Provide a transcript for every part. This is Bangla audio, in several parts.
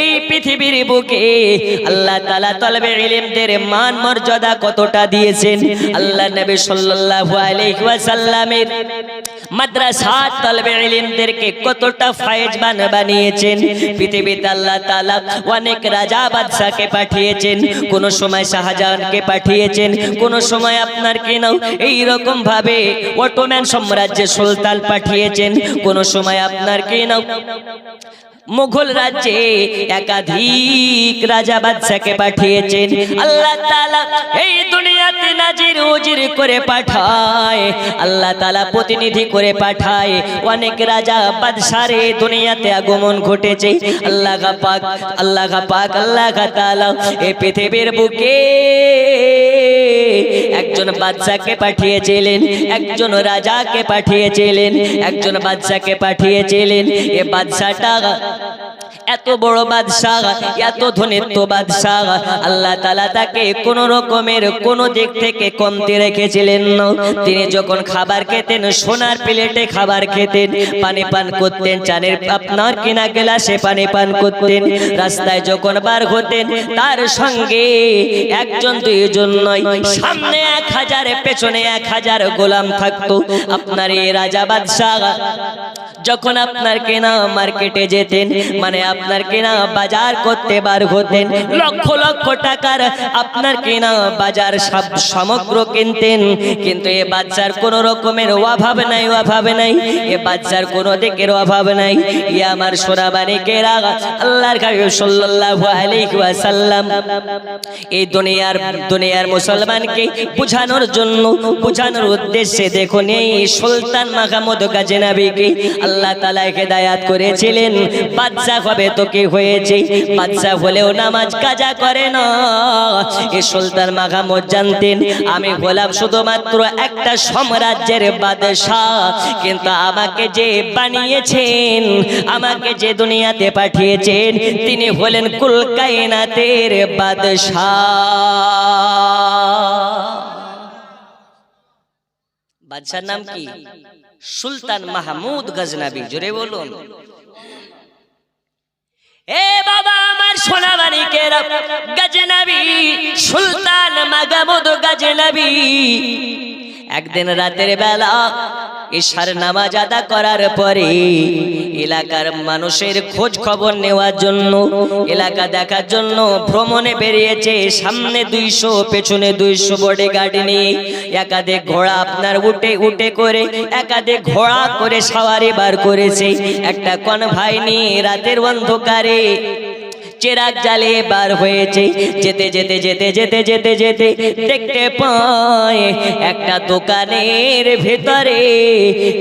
এই পৃথিবীর বুকে আল্লাহ তাআলা তলবে ইলমদের মান মর্যাদা কতটা দিয়েছেন। আল্লাহ নবী সাল্লাল্লাহু আলাইহি ওয়াসাল্লামের মাদ্রাসা তলবে ইলমদেরকে কতটা ফায়েজবান বানিয়েছেন। পৃথিবীতে আল্লাহ তাআলা অনেক রাজা বাদশাকে পাঠিয়েছেন, কোন সময় শাহজাহানকে পাঠিয়েছেন, কোন সময় আপনার কি নাও এই রকম ভাবে অটোমান সাম্রাজ্যের সুলতান পাঠিয়েছেন, কোন সময় আপনার কি নাও মুঘল রাজ্যে একাধিক রাজা বাদশাকে পাঠিয়েছেন। আল্লাহ তাআলা এই দুনিয়াতে নাজির উজির করে পাঠায়, আল্লাহ তাআলা প্রতিনিধি করে পাঠায়। অনেক রাজা বাদশার এই দুনিয়াতে আগমন ঘটেছে। আল্লাহ পাক আল্লাহ তাআলা এই পৃথিবীর বুকে একজন বাদশাকে পাঠিয়েছিলেন, একজন রাজাকে পাঠিয়েছিলেন, একজন বাদশাকে পাঠিয়েছিলেন। এই বাদশাটা এত বড় বাদশাহ, এত ধনীত্ব বাদশাহ, আল্লাহ তাআলা তাকে কোন রকমের কোন দিক থেকে কমতি রেখেছিলেন না। তিনি যখন খাবার খেতেন সোনার প্লেটে খাবার খেতেন, পানি পান করতেন চানের আপনার কিনা গ্লাসে পানি পান করতেন। রাস্তায় যখন বার হতেন তার সঙ্গে একজন দুইজন নয়, সামনে 1000 পেছনে 1000 গোলাম থাকতো। আপনার এই রাজা বাদশাহ যখন আপনার কেনা মার্কেটে যেতেন, মানে আপনার কেনা বাজার করতে বার হতেন, লক্ষ লক্ষ টাকার আপনার কেনা বাজার সব সামগ্র কিনতেন। কিন্তু এ বাচ্চার কোন রকমের অভাব নাই, অভাব নাই, এ বাচ্চার কোন দিকের অভাব নাই। ই আমার সোনাবানিকেরা, আল্লাহর হাবিব সাল্লাল্লাহু আলাইহি ওয়াসাল্লাম এই দুনিয়ার মুসলমানকে বুঝানোর জন্য, বুঝানোর উদ্দেশ্যে দেখুন এই সুলতান মাহমুদ গাজনবীকে আল্লাহ তাআলা হিদায়াত করেছিলেন। বাদশা হবে তো কি হয়েছে, বাদশা হলেও নামাজ কাজা করে না। এই সুলতান মাহমুদ জানতেন আমি হলাম শুধুমাত্র একটা সাম্রাজ্যের বাদশা, কিন্তু আমাকে যে বানিয়েছেন, আমাকে যে দুনিয়াতে পাঠিয়েছেন, তিনি হলেন কুল কায়নাতের বাদশা। বাদশার নাম কি? সুলতান মাহমুদ গজনবী। জোরে বলুন। এ বাবা আমার সোনাবানিকেরা, গজনবী সুলতান মাহমুদ গজনবী একদিন রাতের বেলা ইশার নামাজ আদা করার পরে এলাকার মানুষের খোঁজ খবর নেওয়ার জন্য, এলাকা দেখার জন্য ভ্রমণে বেরিয়েছে। সামনে 200 পেছনে 200 বডিগার্ড নিয়ে একাধিক ঘোড়া আপনার উঠে উঠে করে একাধিক ঘোড়া করে সওয়ারি বার করেছে। একটা কনভয় নিয়ে রাতের অন্ধকারে চিরাগ জ্বালিয়ে বার হয়েছে। যেতে যেতে যেতে যেতে যেতে যেতে দেখতে পায় একটা দোকানের ভেতরে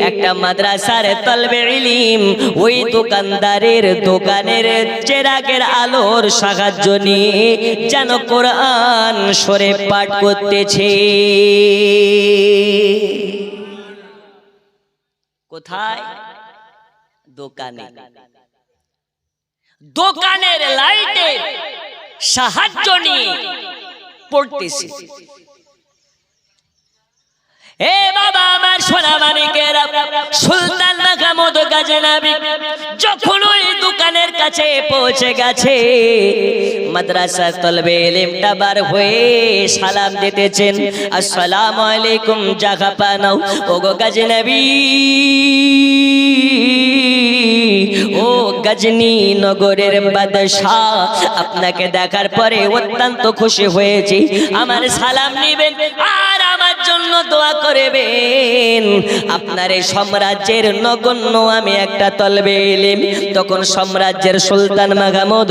একটা মাদ্রাসার তলবে ইলম, ওই দোকানদারের দোকানের চিরাগের আলোর সাহায্য নিয়ে যেন কোরআন শরীফ পাঠ করতেছে। কোথায়? দোকানে। দোকানের লাইটে সাহায্য নিয়ে পড়তেছে। এ বাবা আমার সোনামানিকেরা, সুলতান মাহমুদ গজনবী যখন ওই দোকানের কাছে পৌঁছে গেছে, মাদ্রাসার তলবে ইলমটা বার হয়ে সালাম দিতেছেন, আসসালামু আলাইকুম জাগা পানাও। ওগো গজনবী, ও গজনী নগরের বাদশাহ, আপনাকে দেখার পরে অত্যন্ত খুশি হয়েছি। আমার সালাম নেবেন আর আমার জন্য দোয়া করবেন। আপনার এই সাম্রাজ্যের নগণ্য আমি একটা তলবে ইলম। তখন সাম্রাজ্যের সুলতান মাহমুদ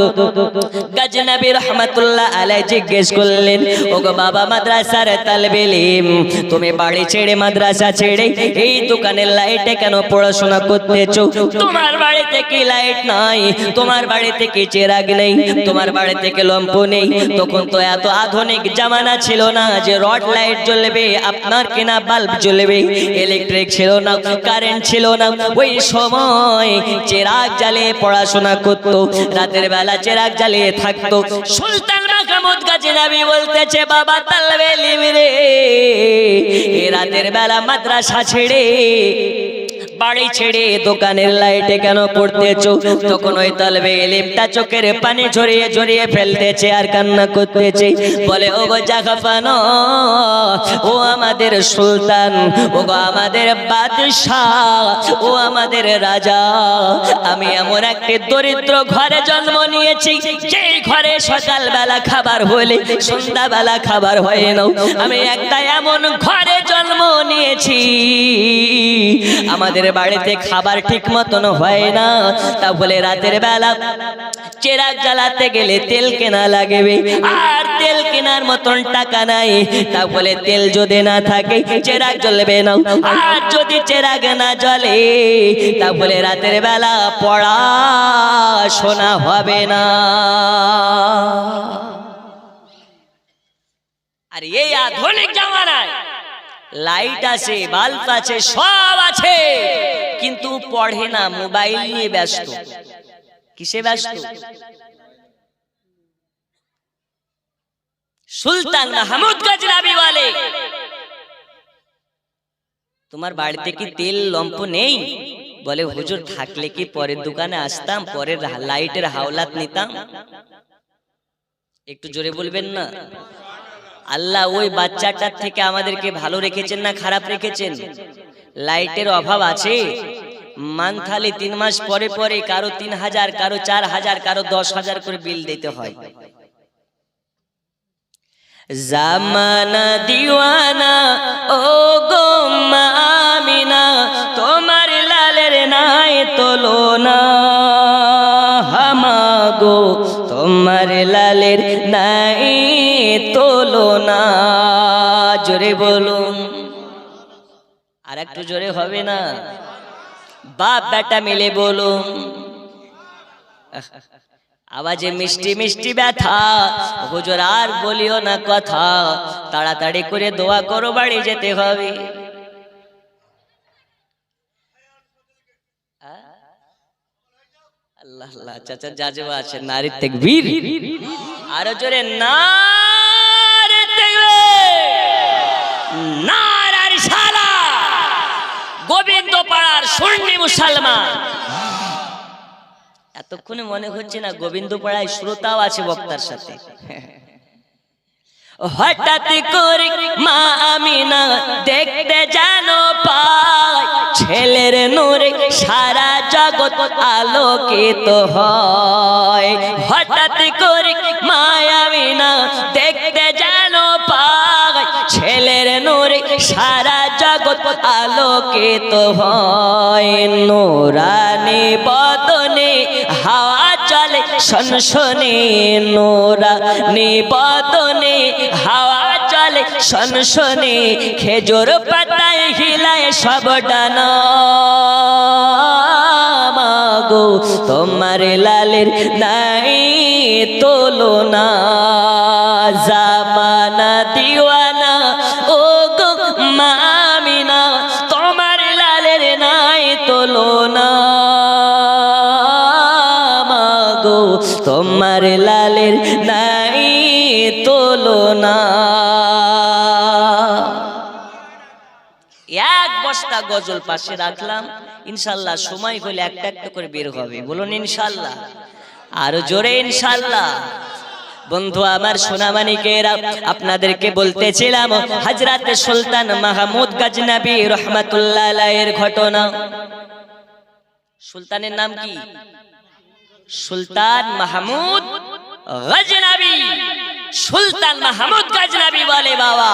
গজনবী রহমাতুল্লাহ আলাইহি জিজ্ঞেস করলেন, ওগো বাবা মাদ্রাসার তলবে ইলম, তুমি বাড়ি ছেড়ে মাদ্রাসা ছেড়ে এই দোকানের লাইটে কেন পড়াশোনা করতেছো? তোমার বাড়িতে কি লাইট নাই? তোমার বাড়িতে কি চিরাগ নেই? তোমার বাড়িতে কি লম্প নেই? তখন তো এত আধুনিক জামানা ছিল না যে রড লাইট জ্বলবে, আপনার কিনা বাল্ব জ্বলবে, ইলেকট্রিক ছিল না, কারেন্ট ছিল না। ওই সময় চিরাগ জ্বালিয়ে পড়াশোনা করতো, রাতের বেলা চিরাগ জ্বালিয়ে থাকতো। সুলতান মাহমুদ গজনবী বলতেছে, বাবা তলবে ইলম রে, এই রাতের বেলা মাদ্রাসা ছেড়ে বাড়ি ছেড়ে দোকানের লাইটে কেন পড়তেছো? তখন ওই তলবে ইলমটা চোখের পানি ঝরিয়ে ঝরিয়ে ফেলতেছে আর কান্না করতেছে। বলে ও গো জাহাপানো, ও আমাদের সুলতান, ও গো আমাদের বাদশাহ, ও আমাদের রাজা, আমি এমন একটি দরিদ্র ঘরে জন্ম নিয়েছি যে ঘরে সকালবেলা খাবার হলে সন্ধ্যাবেলা খাবার হয় না। আমি একটা এমন ঘরে জন্ম নিয়েছি আমাদের বাড়িতে খাবার ঠিক মতন হয় না। তা বলে রাতের বেলা চেরাগ জ্বালাতে গেলে তেল কেনা লাগবে, আর তেল কেনার মতন টাকা নাই। তা বলে তেল যদি না থাকে চেরাগ জ্বলবে না, আর যদি চেরাগ না জ্বলে তা বলে রাতের বেলা পড়াশোনা হবে না। আর এই আধুনিক জামানায় লাইট আছে, বাল্ব আছে, সব আছে, কিন্তু পড়ে না, মোবাইল নিয়ে ব্যস্ত। কিসে ব্যস্ত? সুলতান মাহমুদ গজনবী বলে, তোমার বাড়িতে কি তেল লম্প নেই? বলে হুজুর থাকলে কি পরের দোকানে আসতাম, পরের লাইটের হাওলাত নিতাম। একটু জোরে বলবেন না। আল্লাহ ওই বাচ্চাটার থেকে আমাদেরকে ভালো রেখেছেন না খারাপ রেখেছেন? লাইটের অভাব আছে, মান্থলি 3 মাস পরে পরে কারো 3000, কারো 4000, কারো 10,000 করে বিল দিতে হয়। জামানা দিওয়ানা ও গো আমিনা, তোমার লালের নাই তুলনা, হামাগো তোমার লালের নাই তুলনা। জোরে বলুন, আর একটু জোরে হবে না? বাপ বেটা মিলে বলুন। আওয়াজে মিষ্টি মিষ্টি ব্যথা। হুজুর আর বলিও না কথা, তাড়াতাড়ি করে দোয়া করো, বাড়ি যেতে হবে। আল্লাহ আল্লাহ। চাচা জাজবা আছে, নারী তাকবীর, আরো জোরে নারে তাকবীর, নারে রিসালাত। গোবিন্দ পাড়ার সুন্নি মুসলমান, এতক্ষণে মনে হচ্ছে না গোবিন্দ পাড়ায় শ্রোতাও আছে বক্তার সাথে। হঠাৎ করে মা আমিনা দেখতে জানো পায়, ছেলের নূরে সারা জগৎ আলোকিত হয়। হঠাৎ করে মা আমিনা দেখতে জানো পায়, ছেলের নূরে সারা জগৎ আলোকিত হয়। নূরানি বদনে হাওয়া চলে সনসনে, নূরানি বদনে হাওয়া চলে সনসনে, খেজুর পাতায় হিলায় সব ডানা। মাগো তোমার লালের নাই তুলনা, জামানা দিওয়ানা ও গো আমিনা, তোমার লালের নাই তুলনা। মাগো তোমার লালের নাই তুলনা। এক বস্তা গজল পাশে রাখলাম, ইনশাল্লাহ সময় হলে একটা একটা করে বের হবে। বলুন ইনশাল্লাহ, আরো জোরে ইনশাল্লাহ। বন্ধু আমার সোনামানিকেরা, আপনাদেরকে বলতেছিলাম হযরত সুলতান মাহমুদ গজনবী রাহমাতুল্লাহ আলাইহির ঘটনা। সুলতানের নাম কি? সুলতান মাহমুদ গজনবী। সুলতান মাহমুদ গজনবী বলে, বাবা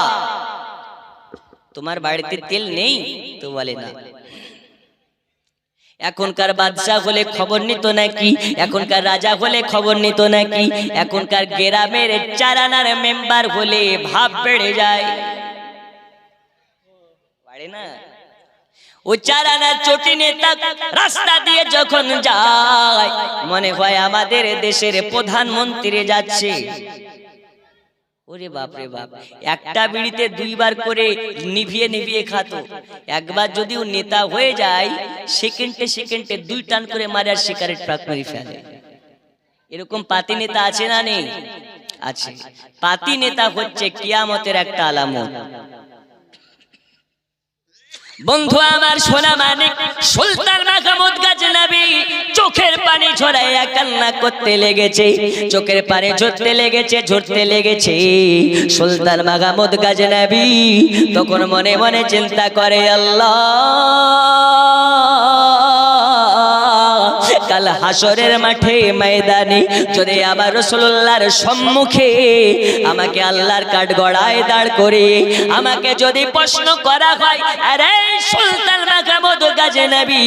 তোমার বাড়িতে তেল নেই? তো বলে না। এখনকার বাদশা হলে খবর নিত নাকি? এখনকার রাজা হলে খবর নিত নাকি? এখনকার গ্রামের 4 আনার মেম্বার হলে ভাব বেড়ে যায়, পারে না? ও 4 আনার চটি নেতা রাস্তা দিয়ে যখন যায়, মনে হয় আমাদের দেশের প্রধানমন্ত্রী যাচ্ছে। ওরে বাপ রে বাপ, একটা বিড়িতে 2 বার করে নিভিয়ে নিভিয়ে খাতো। একবার যদি ও নেতা হয়ে যায়, সেকেন্ডে সেকেন্ডে 2 টান করে মারে আর সিগারেট প্যাক মেরে ফেলে। এরকম পাতি নেতা আছে না নেই? আছে। পাতি নেতা হচ্ছে কিয়ামতের একটা আলামত। বন্ধু আমার সোনা মানিক সুলতান মাহমুদ গজনবী চোখের পানি ঝরাইয়া কান্না করতে লেগেছে, চোখের পানি ঝরতে লেগেছে। সুলতান মাহমুদ গজনবী তখন মনে মনে চিন্তা করে, আল্লাহ কাল হাসরের মাঠে ময়দানে যদি আবার রাসূলুল্লাহর সম্মুখে আমাকে আল্লাহর কাঠগড়ায় দাঁড় করে আমাকে যদি প্রশ্ন করা হয়, আরে সুলতান মাহমুদ গজনবী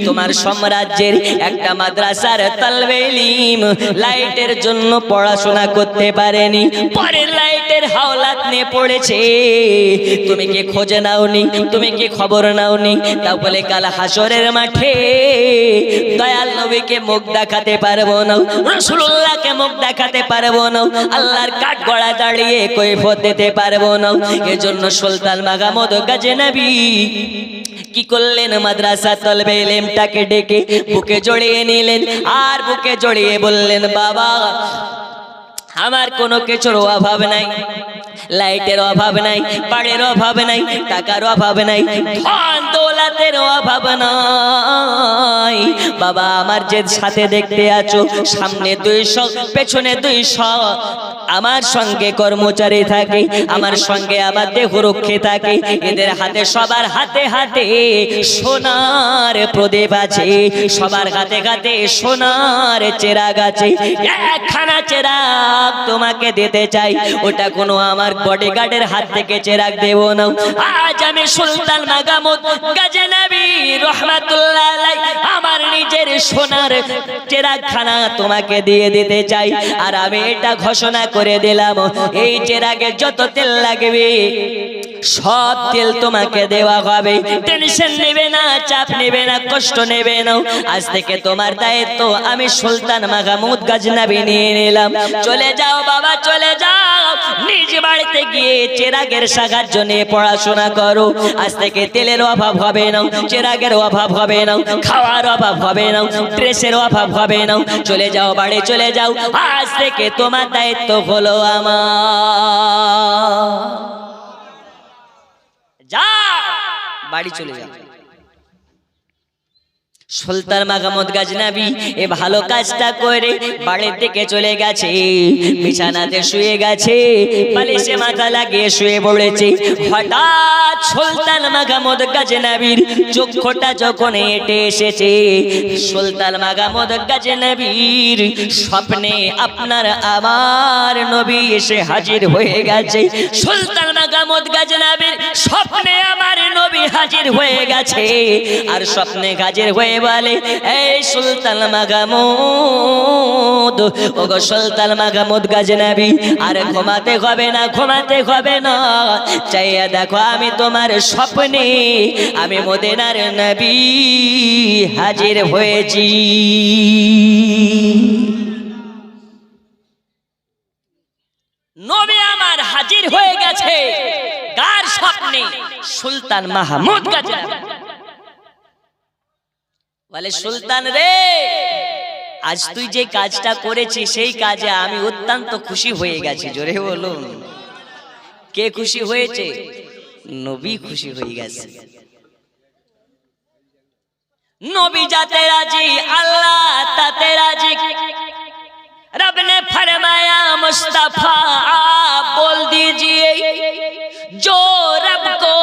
তোমার সাম্রাজ্যের একটা মাদ্রাসার তালবে ইলম লাইটের জন্য পড়াশোনা করতে পারেনি, পরের লাইটের হাওলাত নিয়ে পড়েছে, তুমি কি খোঁজ নাওনি, তুমি কি খবর নাওনি? তা বলে কাল হাসরের মাঠে দয়াল নবীকে মুখ দেখাতে পারবো না, রাসূলুল্লাহকে মুখ দেখাতে পারবো না, আল্লাহর কাঠগড়া দাঁড়িয়ে কৈফিয়ত দিতে পারবো না। এজন্য সুলতান মাহমুদ গজনবী কি করলেন, মাদ্রাসা তলবে ইলমটাকে ডেকে বুকে জড়িয়ে নিলেন, আর বুকে জড়িয়ে বললেন, বাবা আমার কোনো কিছুর অভাব নাই, লাইটের অভাব নাই, বাড়ির অভাব নাই, টাকার অভাব নাই, ধন দৌলতের অভাব নাই। বাবা আমার যে সাথে দেখতে আছো, সামনে 200 পেছনে 200 আমার সঙ্গে কর্মচারী থাকে, আমার সঙ্গে আমার দেহরক্ষী থাকে, এদের হাতে সবার হাতে হাতে সোনার প্রদীপ আছে, সবার হাতে হাতে সোনার চেরাগ আছে। একখানা চেরাগ তোমাকে দিতে চাই, ওটা কোনো আমার বডিগার্ডের হাত থেকে চেরাগ দেব না। আজ আমি সুলতান মাহমুদ গজনবী রহমাতুল্লাহ আলাইহি আমার নিজের সোনার চেরাগখানা তোমাকে দিয়ে দিতে চাই, আর আমি এটা ঘোষণা করে দিলাম, এই চেরাগে যত তেল লাগবে সব তেল তোমাকে দেওয়া হবে, টেনশন নেবে না, চাপ নেবে না, কষ্ট নেবে না। আজ থেকে তোমার দায়িত্ব আমি সুলতান মাহমুদ গজনবী নিয়ে নিলাম। চলে যাও বাবা, চলে যাও, নিজ বাড়িতে গিয়ে চেরাগের সাহায্য নিয়ে পড়াশোনা করো। আজ থেকে তেলের অভাব হবে না, চেরাগের অভাব হবে না, খাওয়ার অভাব হবে না, ড্রেসের অভাব হবে না। চলে যাও বাড়ি, চলে যাও, আজ থেকে তোমার দায়িত্ব হলো আমার। যাও বাড়ি চলে যাও। সুলতান মাহমুদ গজনবী এ ভালো কাজটা করে বাড়ির দিকে চলে গেছে, বিছানাতে শুয়ে গেছে, বালিশে মাথা লাগিয়ে শুয়ে পড়েছে। হঠাৎ সুলতান মাহমুদ গজনবীর চক্ষুটা যখন এঁটে এসেছে, সুলতান মাহমুদ গজনবীর স্বপ্নে আপনার আমার নবী এসে হাজির হয়ে গেছে। সুলতান মাহমুদ গজনবীর স্বপ্নে আমার নবী হাজির হয়ে গেছে, আর স্বপ্নে হাজির হয়ে বলে, এই সুলতান মাহমুদ, ওগো সুলতান মাহমুদ গজনবী, আরে ঘুমাতে হবে না, ঘুমাতে হবে না, চাইয়া দেখো আমি তোমার স্বপ্নে আমি মদিনার নবী হাজির হয়েছি। নবী আমার হাজির হয়ে গেছে, কার স্বপ্নে? সুলতান মাহমুদ গজনবী। বলে, সুলতান রে, আজ তুই যে কাজটা করেছিস সেই কাজে আমি অত্যন্ত খুশি হয়ে গেছি। জোরে বলুন, কে খুশি হয়েছে? নবী খুশি হয়ে গেছে। নবী যাতে রাজি, আল্লাহ তাতে রাজি। रब ने फरमाया मुस्तफा आप बोल दीजिए, जो रब को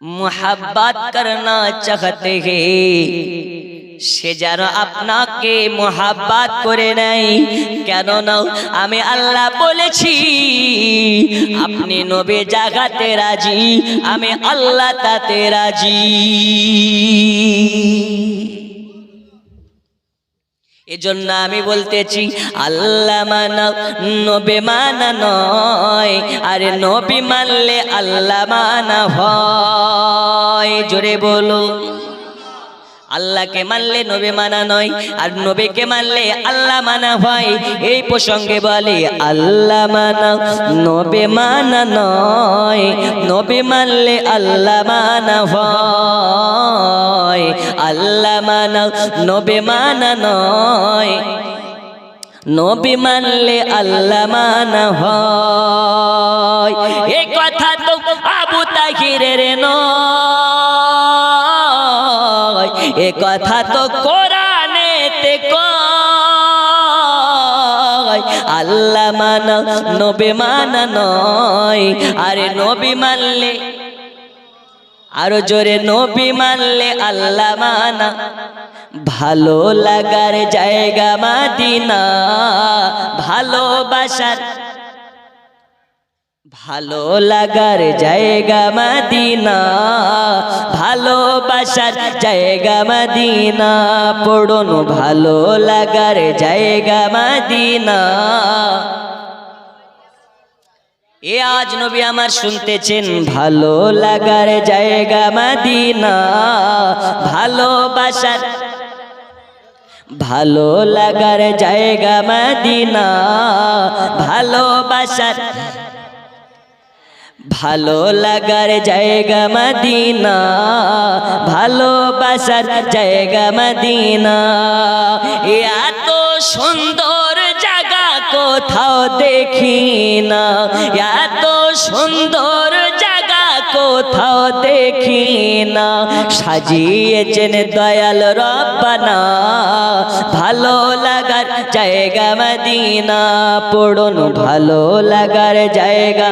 मोहब्बत करना चाहते हैं সে যেন আপনাকে মোহাব্বত করে নাই। কেন না, আমি আল্লাহ বলেছি আপনি নবী জাগাতে রাজি, আমি আল্লাহ তাতে রাজি। এজন্য আমি বলতেছি, আল্লাহ মানা নবী মানা নয়, আরে নবী মানলে আল্লাহ মানা হয়। জোরে বলো, আল্লাহকে মানলে নবী মানা নয়, আর নবীকে মানলে আল্লাহ মানা হয়। এই প্রসঙ্গে বলে, আল্লাহ মানা নবী মানা নয়, নবী মানলে আল্লাহ মানা হয়। আল্লাহ মানা নবী মানা নয়, নবী মানলে আল্লাহ মানা হয়। এই কথা তো শয়তানের নয়, এ কথা তো কোরআনেতে কয়। আল্লাহ মানা নবী মানা নয়, আরে নবী মানলে আরো জোরে, নবী মানলে আল্লাহ মানা। ভালো লাগার জায়গা মদিনা, ভালোবাসার ভালো লাগার জায়গা মদিনা, ভালোবাসার জায়গা মদিনা। পড়ুন ভালো লাগার জায়গা মদিনা। এ আজ নবী আমার শুনতেছেন, ভালো লাগার জায়গা মদিনা, ভালোবাসার ভালো লাগার জায়গা মদিনা, ভালোবাসার ভালো লাগার জায়গা মদিনা, ভালোবাসার জায়গা মদিনা। এত সুন্দর জায়গা কোথাও দেখি না, এত সুন্দর জায়গা কোথাও দেখি না। সাজিয়েছেন দয়াল রব্বানা, ভালো লাগার জায়গা মদিনা। পড়ুন ভালো লাগার জায়গা,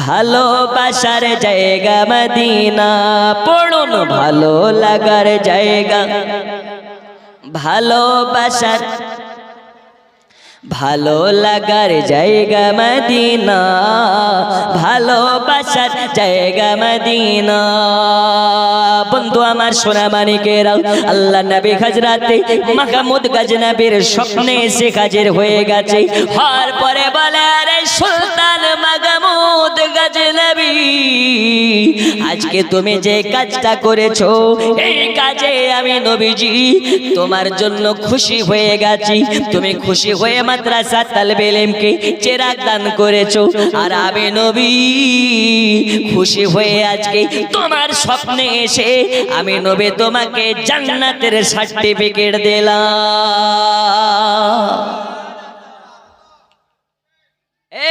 ভালোবাসার জায়গা মদিনা। পড়ুন ভালো লাগার জায়গা, ভালোবাসার ভালো লাগার জায়গা মদিনা, ভালোবাসার জায়গা মদিনা। বন্ধু আমার সোনা মানিকেরাও, আল্লাহ নবী হযরতে মাহমুদ গজনবীর স্বপ্নে এসে হাজির হয়ে গেছে। হওয়ার পরে বলে, আরে সুলতান মাহমুদ গজনবী, আজকে তুমি যে কাজটা করেছো, এই কাজে আমি নবীজি তোমার জন্য খুশি হয়ে গেছি। তুমি খুশি হয়ে মাদ্রাসা তালবে ইলমকে চেরাগ দান করেছো, আর আমি নবী খুশি হয়ে আজকে তোমার স্বপ্নে এসে আমি নবী তোমাকে জান্নাতের সার্টিফিকেট দিলাম।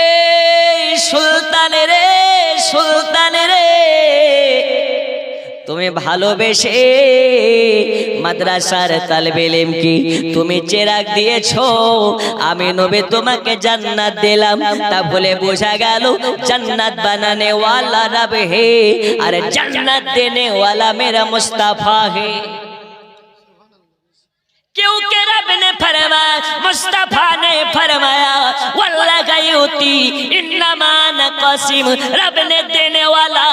এই সুলতান রে, সুলতান রে, তুমি ভালোবেসে মাদ্রাসার তালবে ইলমকে তুমি চেরাগ দিয়েছো, আমি নবী তোমাকে জান্নাত দিলাম। তা বলে বোঝা গেল জান্নাত বানানে ওয়ালা রব হে, আর জান্নাত দেনে ওয়ালা মেরা মুস্তাফা হে। क्योंकि रब ने फरमाया, मुस्तफा ने फरमाया, वल्लाह गयूती इन्नमा नक़सिम, रब ने देने वाला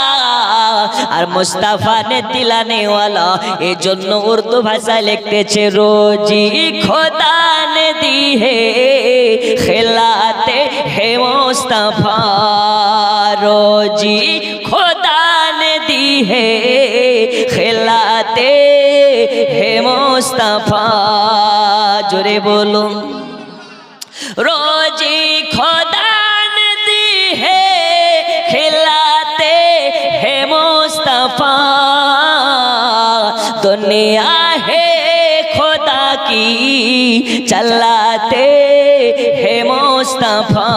और मुस्तफा ने दिलाने वाला। ए जन्नो उर्दू भाषा लिखतेছে, रोजी खुदा ने दी है खिलाते है मुस्तफा, रोजी खुदा ने दी है खिलाते है मुस्तफा। जोरे बोलो, रोजी खुदा ने दी है खिलाते है मुस्तफा, दुनिया है खुदा की चलाते है मुस्तफा,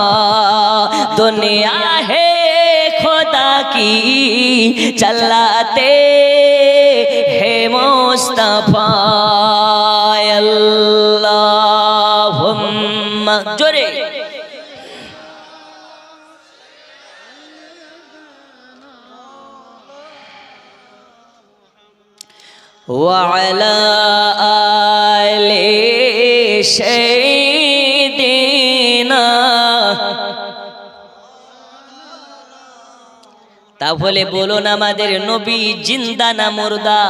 दुनिया है खुदा की चलाते है मुस्तफा। अल्लाहुम्मा जोरे वअला आले सय्यिदिना। তাহলে বলুন আমাদের নবী জিন্দা না মুর্দা?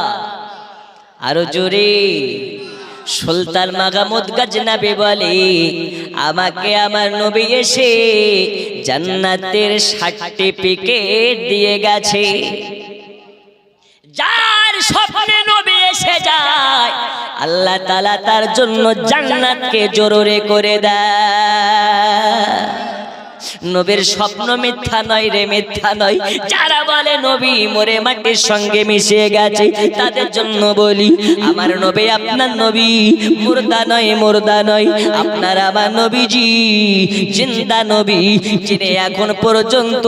আরো জোরে। সুলতান মাহমুদ গজনবী বলে, আমাকে আমার নবী এসে জান্নাতের সার্টিফিকেট দিয়ে গেছে। যার স্বপ্নে নবী এসে যায়, আল্লাহ তাআলা তার জন্য জান্নাতকে জরুরি করে দেয়। নবীর স্বপ্ন মিথ্যা নয় রে, মিথ্যা নয়। যারা বলে নবী মরে মাটির সঙ্গে মিশে গেছে, তাদের জন্য বলি আমার নবী আপনার নবী মুর্দা নয়, মুর্দা নয়। আপনার আমার নবীজি জিন্দা নবী, যিনি এখন পর্যন্ত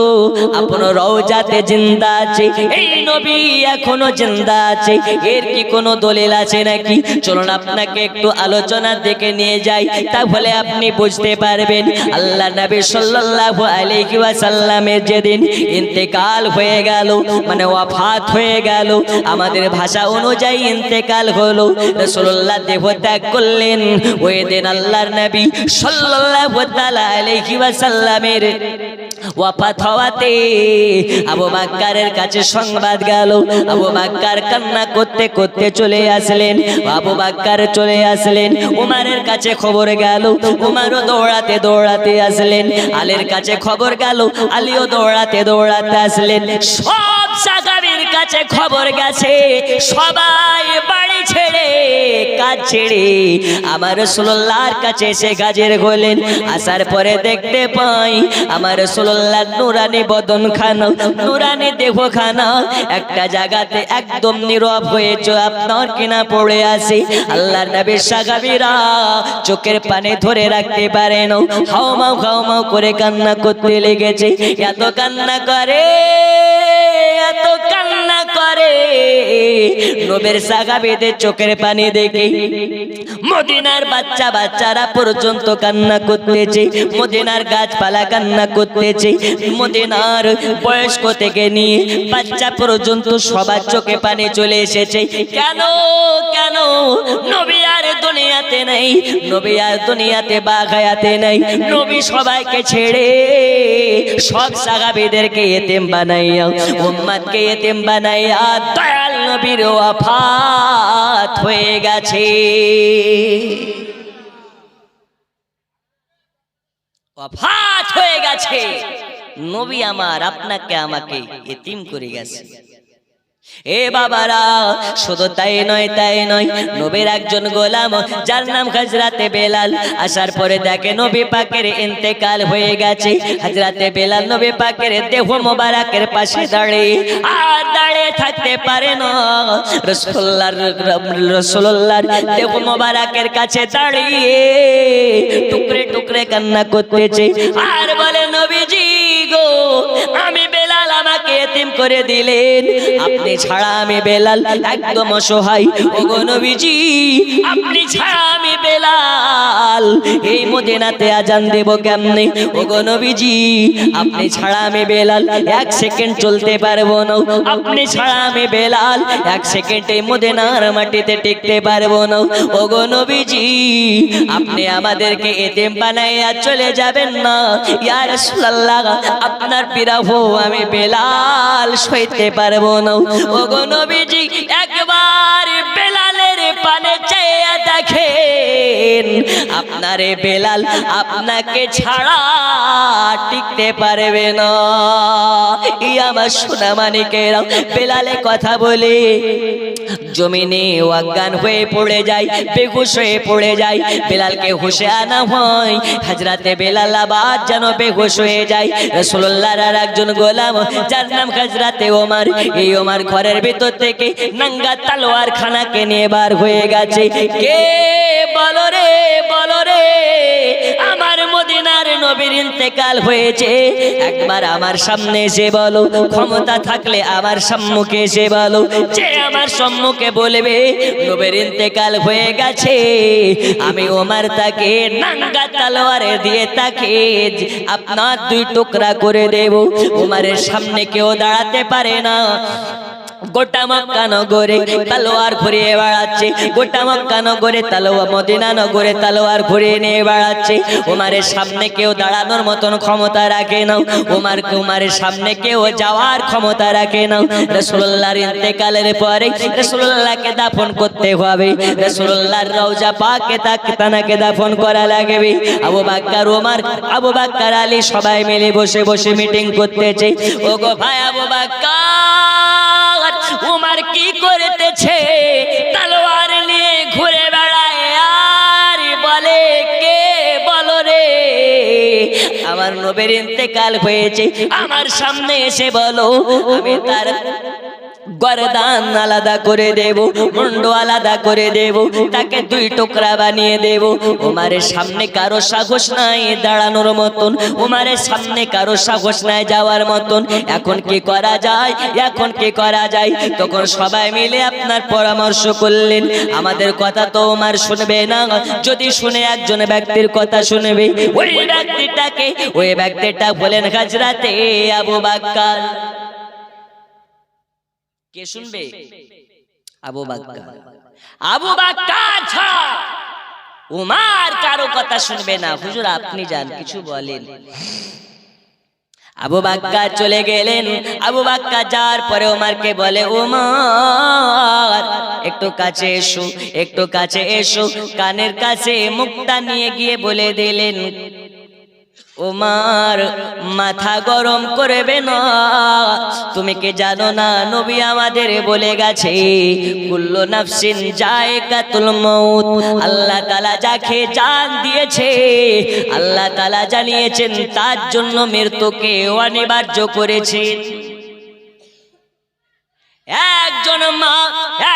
আপনার রওজাতে জিন্দা আছে। এই নবী এখনো জিন্দা আছে, এর কি কোনো দলিল আছে নাকি? চলুন আপনাকে একটু আলোচনা দেখে নিয়ে যাই, তাহলে আপনি বুঝতে পারবেন। আল্লাহ নবী সাল্লাল্লাহু আলাইহি ওয়াসাল্লামের যেদিন ইন্তেকাল হয়ে গেল, মানে ওয়াফাত হয়ে গেল, আমাদের ভাষা অনুযায়ী ইন্তেকাল হলো, রাসূলুল্লাহ দেহ ত্যাগ করলেন। ওই দিন আল্লাহর নবী সাল্লাল্লাহু তাআলা আলাইহি ওয়াসাল্লামের ওয়াফাত হওয়াতে আবু বকরের কাছে সংবাদ গেল। আবু বকর কান্না করতে করতে চলে আসলেন। আবু বকর চলে আসলেন, উমরের কাছে খবর গেল, উমরও দৌড়াতে দৌড়াতে আসলেন। আলীর কাছে খবর গেল, আলীও দৌড়াতে দৌড়াতে আসলেন। সব সাহাবীর কাছে খবর গেছে, সবাই বাড়ি ছেড়ে কাজ ছেড়ে আমার রাসূলুল্লাহর কাছে এসে হাজির হলেন। আসার পরে দেখতে পাই আমার রাসূলুল্লাহর নূরানি বদন খানা, নূরানি দেহ খানা একটা জায়গাতে একদম নীরব হয়েছে, আপনার কিনা পড়ে আছে। আল্লাহর নবীর সাহাবীরা চোখের পানি ধরে রাখতে পারে না, হাওমাও হাওমাও করে কান্না করতে লেগেছে। এত কান্না করে, এত কান্না করে, নবীর সাহাবীদের চোখের পানি দেখে মদিনার বাচ্চা বাচ্চারা পর্যন্ত কান্না করতেছে, মদিনার গাছপালা কান্না করতেছে, মদিনার বয়স্ক থেকে নিয়ে বাচ্চা পর্যন্ত সবার চোখে পানি চলে এসেছে। কেন কেন? নবী আর দুনিয়াতে নেই, নবী আর দুনিয়াতে বাগায়াতে নেই। নবী সবাইকে ছেড়ে সব সাহাবীদেরকে এতিম বানাইয়া, উম্মতকে এতিম বানাইয়া দয়াল নবীর ওয়াফাত হয়ে গেছে। ওয়াফাত হয়ে গেছে। নবী আমার আপনাকে আমাকে এতিম করে গেছে। এ বাবারা, শুধু তাই নয়, তাই নয়, নবীর একজন গোলাম যার নাম হযরতে বেলাল, আসার পরে দেখে নবী পাকের ইন্তেকাল হয়ে গেছে। হযরতে বেলাল নবী পাকের দেহ মোবারকের পাশে দাঁড়িয়ে আর দাঁড়িয়ে থাকতে পারে না, রাসূলুল্লাহর দেহ মোবারকের কাছে দাঁড়িয়ে টুকরে টুকরে কান্না করতেছে আর বলে, নবীজি গো, আমি বেলাল, আমাকে এতিম করে দিলেন, আপনি ছাড়া আমি বেলাল একদম অসহায়। ওগো নবীজি, আপনি ছাড়া আমি বেলাল এই মদিনাতে আজান দেব কেমনে? ওগো নবীজি, আপনি ছাড়া আমি বেলাল এক সেকেন্ড চলতে পারবো না, আপনি ছাড়া আমি বেলাল এক সেকেন্ড এই মদিনার মাটিতে টিকতে পারবো না। ওগো নবীজি, আপনি আমাদেরকে এতিম বানাইয়া চলে যাবেন না। ইয়া রাসূলুল্লাহ, আপনার বিরহ আমি বেলাল সইতে পারবো না। ওগো নবীজি, একবার বেলালের পানে চেয়ে দেখেন, আপনার বেলাল আপনাকে ছাড়া টিকতে পারবে না। ই আমার সোনা মানিকেরা, বেলালে কথা বলে জমিনে অজ্ঞান হয়ে পড়ে যায়, বেহুশ হয়ে পড়ে যায়। বেলালকে হুশে আনা হয়, হযরতে বেলাল আবার যেন বেহুশ হয়ে যায়। রাসূলুল্লাহর আর একজন গোলাম যার নাম হযরতে ওমর, এই ওমর ঘরের ভিতর থেকে নাঙ্গা তলোয়ার খানাকে নিয়ে বার হয়ে গেছে। কে বলো রে, বলো রে, আমার মদিনার নবীর ইন্তেকাল হয়েছে, একবার আমার সামনে এসে বলো, ক্ষমতা থাকলে আমার সম্মুখে এসে বলো, যে আমার সম্মুখে বলবে নবীর ইন্তেকাল হয়ে গেছে, আমি ওমর তাকে নাঙ্গা তলোয়ারে দিয়ে তাকে আপনার দুই টুকরা করে দেব। ওমরের সামনে কেউ দাঁড়াতে পারে না। গোটা মক্কা নগরে তলোয়ার ঘুরিয়ে বেড়াচ্ছে, গোটা মক্কা নগরে তলোয়ার, মদিনা নগরে তলোয়ার ঘুরিয়ে নিয়ে বেড়াচ্ছে। ওমরের সামনে কেউ দাঁড়ানোর মতন ক্ষমতা রাখে না, ওমরের সামনে কেউ যাওয়ার ক্ষমতা রাখে না। রাসূলুল্লাহর ইন্তেকালের পরে রাসূলুল্লাহকে দাফন করতে হবে, রাসূলুল্লাহর রওজা পাকে তাকে দাফন করা লাগবে। আবু বকর, ওমর, আবু বকর, আলী সবাই মিলে বসে বসে মিটিং করতেছে। ওগো ভাই আবু বকর, ওমর কি করতেছে? তলোয়ার নিয়ে ঘুরে বেড়ায় আর বলে, কে বলো রে আমার নবীর ইন্তেকাল হয়েছে, আমার সামনে এসে বলো, আমি তার গর্দান আলাদা করে দেব, মুন্ড আলাদা করে দেব, তাকে দুই টুকরা বানিয়ে দেব। ওমারের সামনে কারো সাহস নাই দাঁড়ানোর মতন, ওমারের সামনে কারো সাহস নাই যাওয়ার মতন। এখন কি করা যায়, এখন কি করা যায়? তখন সবাই মিলে আপনার পরামর্শ করলেন, আমাদের কথা তো ওমর শুনবে না, যদি শুনে একজন ব্যক্তির কথা শুনবে। ওই ব্যক্তিটাকে, ওই ব্যক্তিটা বলেন হযরতে আবু বকর। কে শুনবে? আবু বকর। আবু বকর ছাড়া উমর কারো কথা শুনবে না। হুজুর আপনি যান, কিছু বলেন। আবু বকর চলে গেলেন। আবু বকর যাওয়ার পরে উমরকে বলে, উমর একটু কাছে এসো, একটু কাছে এসো। কানের কাছে মুখটা নিয়ে গিয়ে বলে দিলেন, উমর মাথা গরম করবে না, তুমি কি জানো না নবী আমাদের বলে গেছে কুল্লু নাফসিন যায়কাতুল মউত, আল্লাহ তাআলা যাকে জান দিয়েছে আল্লাহ তাআলা জানিয়েছেন তার জন্য মৃত্যুকে অনিবার্য করেছেন। একজন মা,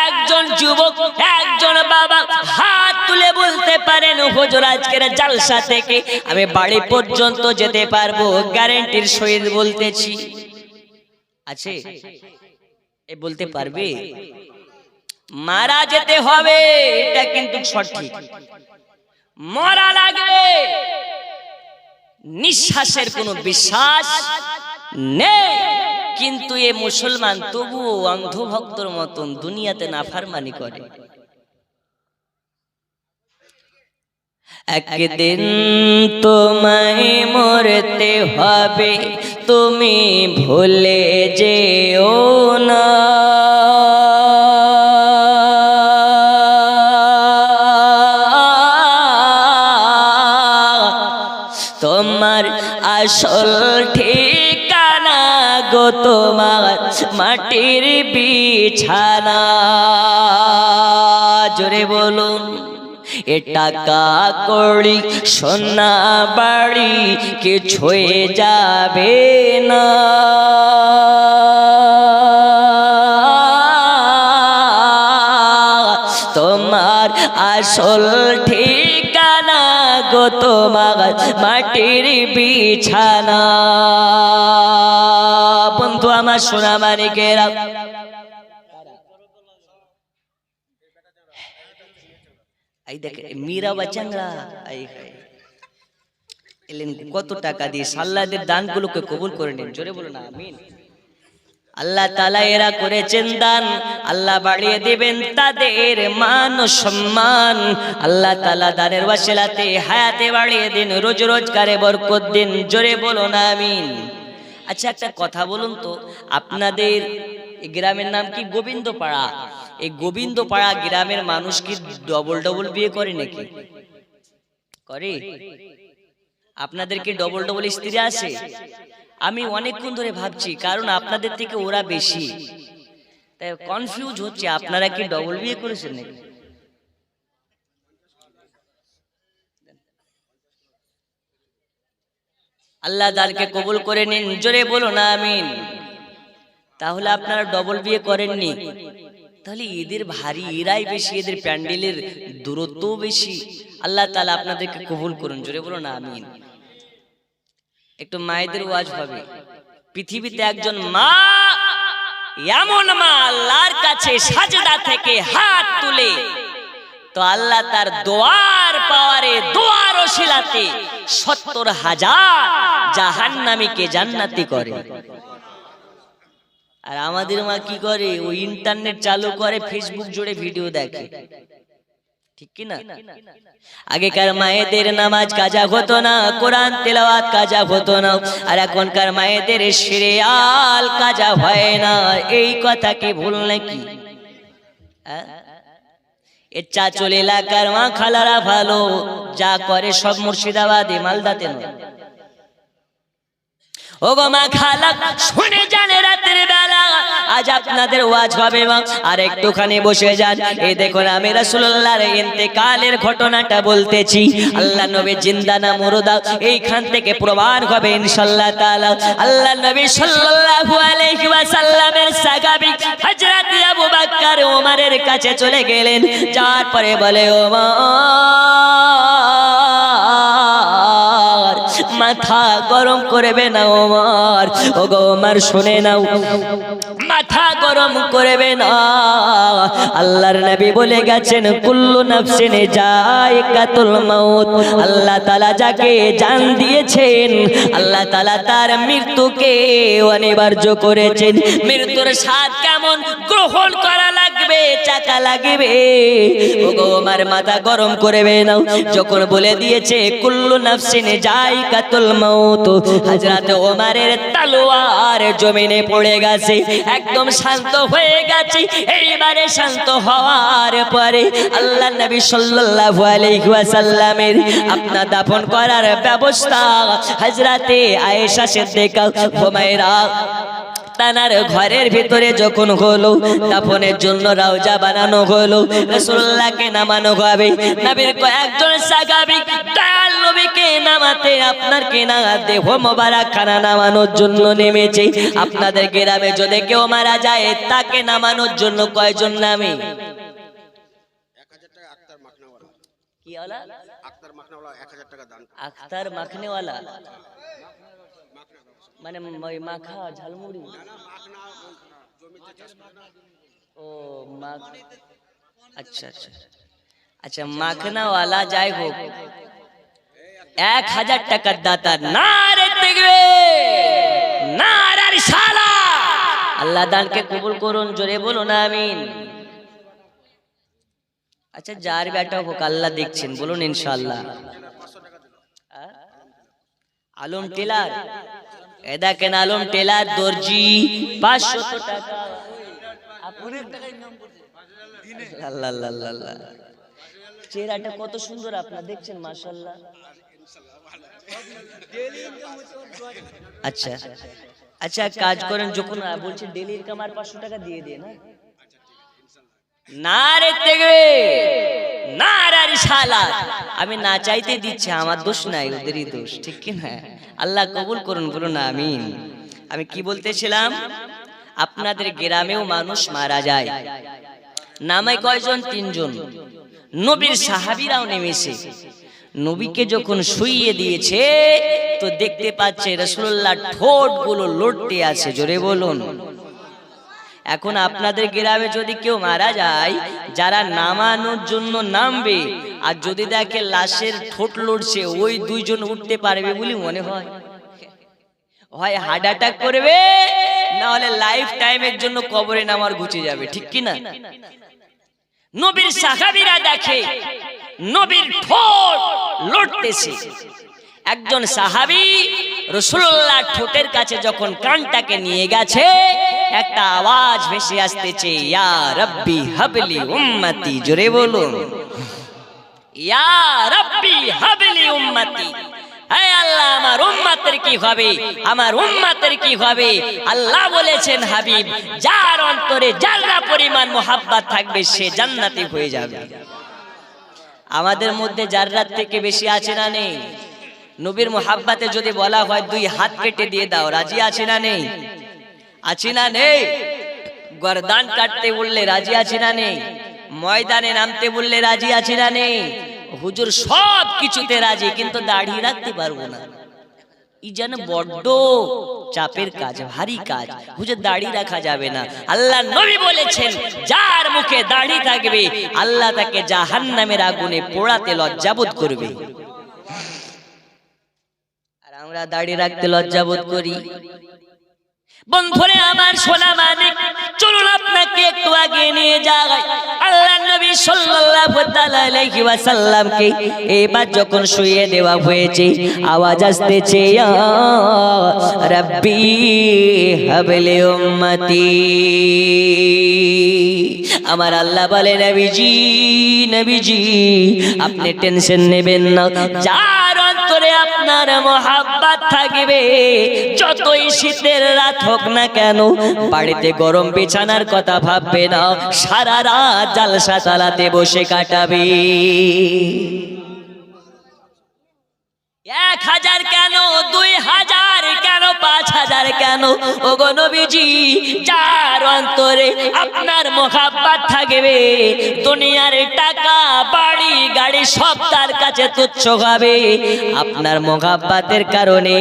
একজন যুবক, একজন বাবা হাত তুলে বলতে পারেন, হুজুর আজকের জালসা থেকে আমি বাড়ি পর্যন্ত যেতে পারবো, গ্যারান্টির সহিত বলতেছি। আছে এ বলতে পারবে? মারা যেতে হবে এটা কিন্তু সঠিক, মরা লাগবে, নিঃশ্বাসের কোনো বিশ্বাস নেই। কিন্তু এ মুসলমান তবুও অন্ধভক্তর মতন দুনিয়াতে নাফরমানি করে। একদিন তোমায় মরতে হবে, তুমি ভুলে যেও না, তোমার আসল ঠিকানা গো তোমার মাটির বিছানা। জোরে বলুন। এ টাকা কড়ি সোনা বাড়ি কিছুই যাবে না, তোমার আসল ঠিকানা গো তোমার মাটির বিছানা। বন্ধু আমার সোনা মানিকেরা, এই দেখে মীরা বাচ্চারা এলেন কত টাকা দিয়ে, সাল্লাদের দানগুলোকে কবুল করে নিন। জোরে বলুন আমিন। আল্লাহ তাআলা এরা করেছেন দান, আল্লাহ বাড়িয়ে দিবেন তাদের মান ও সম্মান। আল্লাহ তাআলা দানের ওয়াসিলাতে হায়াতে বাড়িয়ে দিন, রোজ রোজগারে বরকত দিন। জোরে বলুন আমিন। আচ্ছা একটা কথা বলুন তো, আপনাদের এই গ্রামের নাম কি গোবিন্দপাড়া? এই গোবিন্দপাড়া গ্রামের মানুষ কি ডবল ডবল বিয়ে করে নাকি? করে? আপনাদের কি ডবল ডবল স্ত্রী আছে? আমি অনেকক্ষণ ধরে ভাবছি, কারণ আপনাদের থেকে ওরা বেশি, তাই কনফিউজ হচ্ছে আপনারা কি ডবল বিয়ে করেছেন নাকি? আল্লাহ দানকে কবুল করে নিন। জোরে বলুন আমিন। তাহলে আপনারা ডবল বিয়ে করেননি, তাহলে এদের ভারী, এরাই বেশি, এদের প্যান্ডেলের দূরত্ব বেশি। আল্লাহ তাআলা আপনাদেরকে কবুল করুন। জোরে বলুন আমিন। একটু মায়েদের ওয়াজ হবে। পৃথিবীতে একজন মা, এমন মা আল্লাহর কাছে সাজদা থেকে হাত তুলে তো আল্লাহ তার দোয়ার পাওয়ারে, দোয়ার ওসিলাতে ৭০,০০০ জাহান্নামীকে জান্নাতি করে। আর আমাদের মা কি করে? ওই ইন্টারনেট চালু করে, ফেসবুক জুড়ে ভিডিও দেখে, ঠিক কি না? আগেকার মায়েদের নামাজ কাজা হতো না, কোরআন তেলাওয়াত কাজা হতো না, আর এখনকার মায়েদের সিরিয়াল কাজা হয় না। এই কথা কি ভুল নাকি? এর চাচল এলাকার মা খালারা ভালো, যা করে সব মুর্শিদাবাদে মালদাতে নয়। ওগো মা খালা শুনে যান রাতের বেলা আজ আপনাদের ওয়াজ হবে মা আর একটুখানি বসে যান। এই দেখুন আমি রাসূলুল্লাহর ইন্তেকালের ঘটনাটা বলতেছি। আল্লাহ নবী জিন্দা না মুর্দা এইখান থেকে প্রমাণ হবে ইনশাআল্লাহ তাআলা। আল্লাহ নবী সাল্লাল্লাহু আলাইহি ওয়াসাল্লামের সাহাবী হযরত আবু বকর ওমরের কাছে চলে গেলেন। যাওয়ার পরে বলে ওমর মাথা গরম করবে না ওমর। ওগো ওমর শুনে নাও মাথা গরম করবে না। আল্লাহর নবী বলে গেছেন কুল্লু নাফসিন যায়কাতুল মাউত। আল্লাহ তাআলা যাকে জান দিয়েছেন আল্লাহ তাআলা তার মৃত্যুকে অনিবার্য করেছেন। মৃত্যুর স্বাদ কেমন গ্রহণ করা লাগবে, চাকা লাগবে। ওগো ওমর মাথা গরম করবে না। যখন বলে দিয়েছে কুল্লু নাফসিন যায়কাতুল মাউত হযরত ওমরের তলোয়ার জমিনে পড়ে গেছে, একদম শান্ত হয়ে গেছে। এইবারে শান্ত হওয়ার পরে আল্লাহ নবী সাল্লাল্লাহু আলাইহি ওয়াসাল্লামের আপনা দাফন করার ব্যবস্থা হযরতে আয়েশা সিদ্দিকা হুমায়রা তানার ঘরের ভিতরে যখন হলো দাফনের জন্য রওজা বানানো হলো, রাসূলুল্লাহকে নামানো হবে। নবীর কয়েকজন সাহাবী দয়াল নবীকে নামাতে আপনার কেনা দেহ মোবারক খানা নামানোর জন্য নেমেছে। আপনাদের গ্রামে যদি কেউ মারা যায় তাকে নামানোর জন্য কয়জন নামে? 1000 টাকা আক্তার মাখনাওয়ালা। কি ওয়ালা? আক্তার মাখনাওয়ালা 1000 টাকা দান। আখতার মাখনেওয়ালা মানে ওই মাখা ঝালমুড়ি? ও মাখ, আচ্ছা আচ্ছা আচ্ছা মাখনাওয়ালা যাই হোক 1000 টাকার দাতা। নারে তাকবীর, নারে রিসালাত। আল্লাহ দানকে কবুল করুন, জোরে বলুন আমিন। আচ্ছা যার বেটা হোক আল্লাহ দেখছেন, বলুন ইনশাআল্লাহ। আলম টেলার, এ দেখেন আলম টেলার দর্জি 500 টাকা। আল্লাহ আল্লাহ আল্লাহ, চেহারাটা কত সুন্দর আপনার দেখছেন মাশাআল্লাহ। আচ্ছা আচ্ছা কাজ করেন, যখন বলছি ডেলি ইনকাম আর 500 টাকা দিয়ে দিয়ে না। নারে তাকবীর, নারে রিসালাত। আমি না চাইতে দিচ্ছি, আমার দোষ নাই, ওদেরই দোষ, ঠিক কি না? আল্লাহ কবুল করুন, বলুন আমিন। আমি কি বলতেছিলাম, আপনাদের গ্রামেও মানুষ মারা যায়, নামে কয়জন? 3 জন। নবীর সাহাবীরাও নেমেছে। নবীকে যখন শুইয়ে দিয়েছে তো দেখতে পাচ্ছে রাসূলুল্লাহ ঠোঁটগুলো লড়তে আছে, জোরে বলুন। এখন আপনাদের গ্রামে যদি কেউ মারা যায়, যারা নামানোর জন্য নামবে আর যদি দেখে লাশের ঠোঁট লড়ছে, ওই 2 জন উঠতে পারবে বলে মনে হয়? হয় হার্ট অ্যাটাক করবে, না হলে লাইফ টাইমের জন্য কবরে নামার ঘুচে যাবে, ঠিক কি না? নবীর সাহাবীরা দেখে নবীর ঠোঁট লড়তেছে। একজন সাহাবী রাসূলুল্লাহ ঠোঁটের কাছে যখন কানটাকে নিয়ে গেছে, একটা আওয়াজ ভেসে আসতেছে, ইয়া রাব্বি হাবলি উম্মতি, জোরে বলুন ইয়া রাব্বি হাবলি উম্মতি। হে আল্লাহ আমার উম্মতের কি হবে, আমার উম্মতের কি হবে? আল্লাহ বলেছেন হাবিব যার অন্তরে যারা পরিমাণ মোহাব্বত থাকবে সে জান্নাতি হয়ে যাবে। আমাদের মধ্যে জাররাত থেকে বেশি আছে না নেই? নবীর মোহাব্বতে যদি বলা হয় 2 হাত কেটে দিয়ে দাও, রাজি আছে না নেই? আছে না নেই? গর্দান কাটতে বললে রাজি আছে না নেই? ময়দানে নামতে বললে রাজি আছে না নেই? হুজুর সব কিছুতে রাজি, কিন্তু দাড়ি রাখতে পারবো না। এই যেন বড্ড চাপের কাজ, ভারী কাজ। হুজুর দাড়ি রাখা যাবে না। আল্লাহ নবী বলেছেন যার মুখে দাড়ি থাকবে আল্লাহ তাকে জাহান্নামের আগুনে পোড়াতে লজ্জাবোধ করবে। আর আমরা দাড়ি রাখতে লজ্জাবোধ করি। বন্ধুরে আমার সোনা মানিক, চলুন আপনাকে একটু আগে নিয়ে যাই। আল্লাহ নবী সাল্লাল্লাহু আলাইহি ওয়াসাল্লামকে এবার যখন শুইয়ে দেওয়া হয়েছে, আওয়াজ আসতেছে, ইয়া রাব্বি হাবলি উম্মতি, আমার আল্লাহ বলে নবীজি নবীজি আপনি টেনশন নেবেন না, যার অন্তরে আপনার মোহাব্বত থাকবে যতই শীতের রাত হোক না কেন বাড়িতে গরম বিছানার কথা ভাববে না, সারা রাত জালসা চালাতে বসে কাটাবে। 1000 কেন 2000 কেন 5000 কেন ওগো নবীজি, যার অন্তরে আপনার মোহাব্বত থাকবে দুনিয়ার টাকা বাড়ি গাড়ি সব তার কাছে তুচ্ছ হবে। আপনার মোহাব্বতের কারণে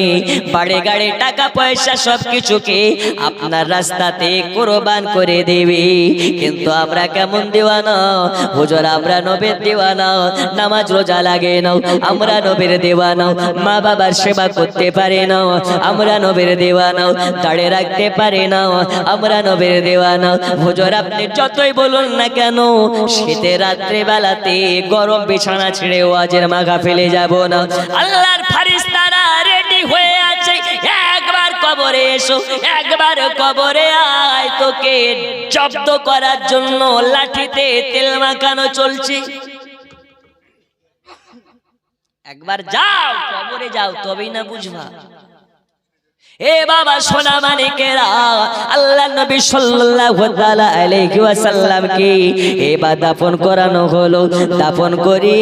বাড়ি গাড়ি টাকা পয়সা সব কিছুকে আপনার রাস্তাতে কুরবান করে দেবে। কিন্তু আমরা কেমন দিওয়ানা হুজুর, আমরা নবীর দিওয়ানা, নামাজ রোজা লাগে না, আমরা নবীর দিওয়ানা, মা বাবার সেবা করতে পারে না, আমরা নবীর দিওয়ানা, দাঁড়ে রাখতে পারে না, আমরা নবীর দিওয়ানা। হুজুর আপনি যতই বলুন না কেন শীতের রাত্রে বেলাতে গরম বিছানা ছেড়ে ওয়াজের মাগা ফেলে যাব না। আল্লাহর ফেরেশতারা রেডি হয়ে আছে, একবার কবরে এসো, একবার কবরে আয়, তোকে জব্দ করার জন্য লাঠিতে তেল মাখানো চলছে। একবার যাও কবরে যাও, তবেই না বুঝবা। এ বাবা সোনা মানিকেরা, আল্লাহ নবী সাল্লাল্লাহু তাআলা আলাইহি ওয়াসাল্লামকে এবার দাফন করানো হলো। দাফন করি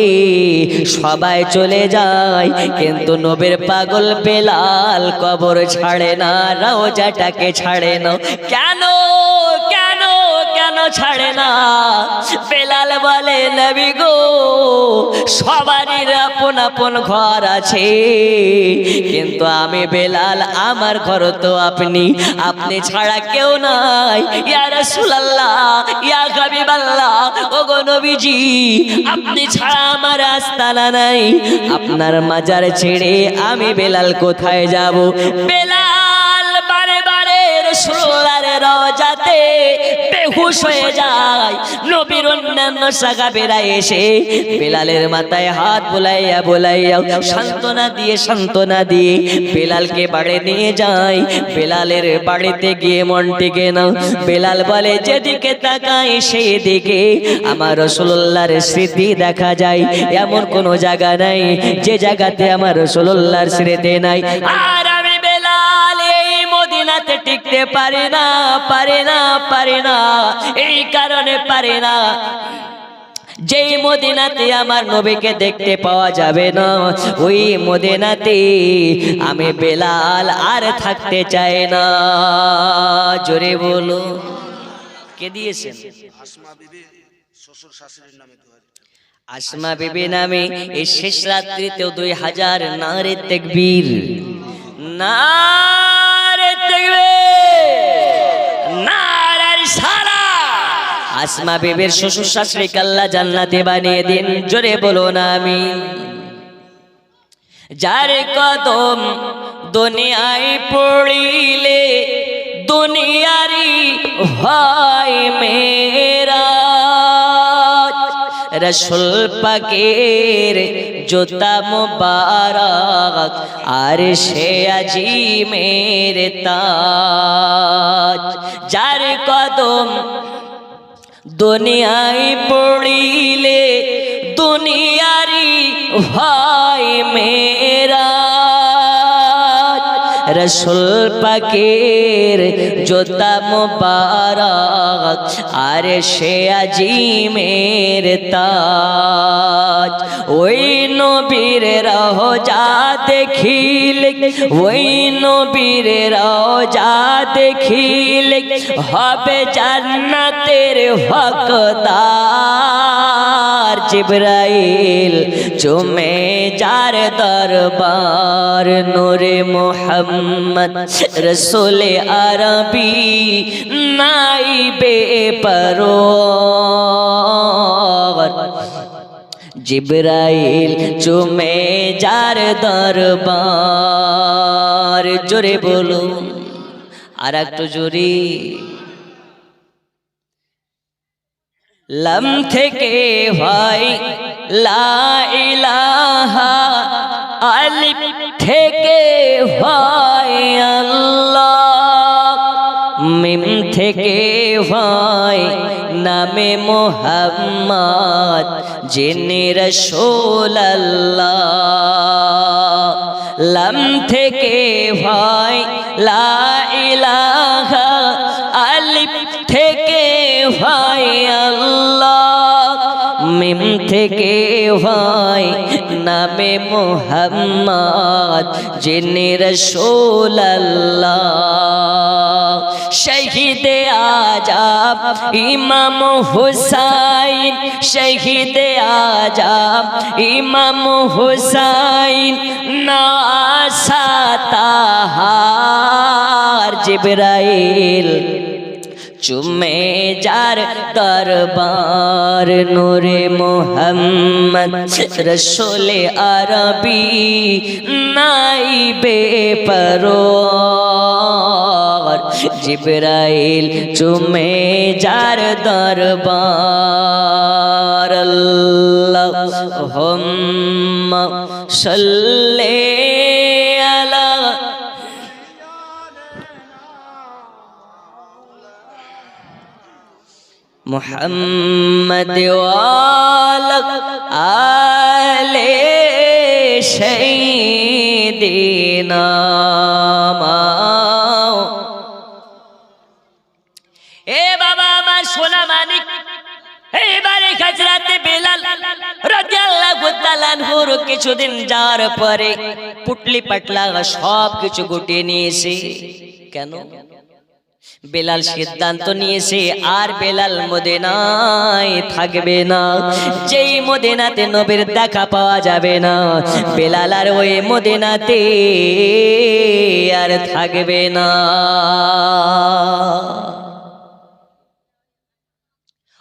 সবাই চলে যায়, কিন্তু নবীর পাগল বেলাল কবর ছাড়ে না, রওজাটাকে ছাড়ে না। কেন কেন কেন ছাড়ে না? বেলাল বলে নবী গো, সবারই আপন আপন ঘর আছে, কিন্তু আমি বেলাল আমার ঘর তো আপনি, আপনি ছাড়া কেউ নাই। ইয়া রাসূলুল্লাহ ইয়া হাবিবাল্লাহ, ওগো নবীজি আপনি ছাড়া আমার আস্তানা নাই, আপনার মাজার ছেড়ে আমি বেলাল কোথায় যাব? বেলাল বারে বারে রাসূলুল্লাহর রওজাতে বেহুশ হয়ে যায়। নবীর অন্যান্য সাহাবীরা এসে বেলালের মাথায় হাত বুলাইয়া বুলাইয়া সান্ত্বনা দিয়ে বেলালকে বাড়ি নিয়ে যায়। বেলালের বাড়িতে গিয়ে মন টিকে না, বেলাল বলে যেদিকে তাকাই সেই দিকে আমার রাসূলুল্লাহর স্মৃতি দেখা যায়, এমন কোন জায়গা নাই যে জায়গাতে আমার রাসূলুল্লাহর স্মৃতি নাই। আর আমি বেলাল এই মদিনাতে টিকতে পারি না, এই কারণে পারি না যেই মদিনাতে আমার নবীকে দেখতে পাওয়া যাবে না, ওই মদিনাতে আমি বেলাল আর থাকতে চাই না। জোরে বলো কে দিয়েছেন? আসমা বিবি শ্বশুর শাশুড়ির নামে 2000 আসমা বিবি নামে এই শেষ রাত্রিতেও 2000 নারে তাকবীর, নারে তাকবীর, নারে সারা। আসমা বিবির শ্বশুর শাশুড়িকে আল্লাহ জান্নাতে বানিয়ে দিন। জোরে বলো না আমিন। যার কদম দুনিয়ায় পড়িলে দুনিয়ারি হয় মেরা, রসুল পাকের জুতা মুবারক আর সে আজিমের তাজ। যার কদম দুনিয়ায় পড়িলে দুনিয়ারি হয় মেরা, রসুল পাকের জুতা মুবারক আর সে আজিমের তাজ। ওই নবীর রওজা দেখিলে, ওই নবীর রওজা দেখিলে হবে জান্নাতের হকদার। জিবরাইল চুমে যার দরবার, নূরে মুহাম্মদ রসুল আরবি নাইবে পরওয়ার। জিবরাইল চুমে যার দরবার। জোরে বলো আর একটু জোরে। লাম থেকে হয় লা ইলাহা, আলিফ থেকে হয় আল্লাহ, মিম থেকে হয় নামে মোহাম্মদ যিনি রাসূলুল্লাহ লাম থেকে হয় লা ইলাহা আলিফ থেকে হয় আল্লাহ মিম থেকে হয় নামে মোহাম্মদ যিনি রাসূলুল্লাহ শহীদে আজম ইমাম হুসাইন শহীদে আজম ইমাম হুসাইন নাসাতাহার জিবরাইল চুমে যার দরবার নূরে মোহাম্মদ রসূলে আরবি নাইবে পরওয়ার জিবরাইল চুমে যার দরবার আল্লাহুম্মা সাল্লি আলা মুহাম্মদ ওয়ালা আলে সাইয়্যিদিনা এ বাবা আমার সোনা মানিক এইবারে হযরত বেলাল রাদিয়াল্লাহু তাআলা আনহুর কিছুদিন যাওয়ার পরে পুটলি পাটলা সব কিছু গুটিয়ে নিয়েছে কেন বেলাল সিদ্ধান্ত নিয়েছে আর বেলাল মদিনায় থাকবে না যেই মদিনাতে নবীর দেখা পাওয়া যাবে না বেলাল আর ওই মদিনাতে আর থাকবে না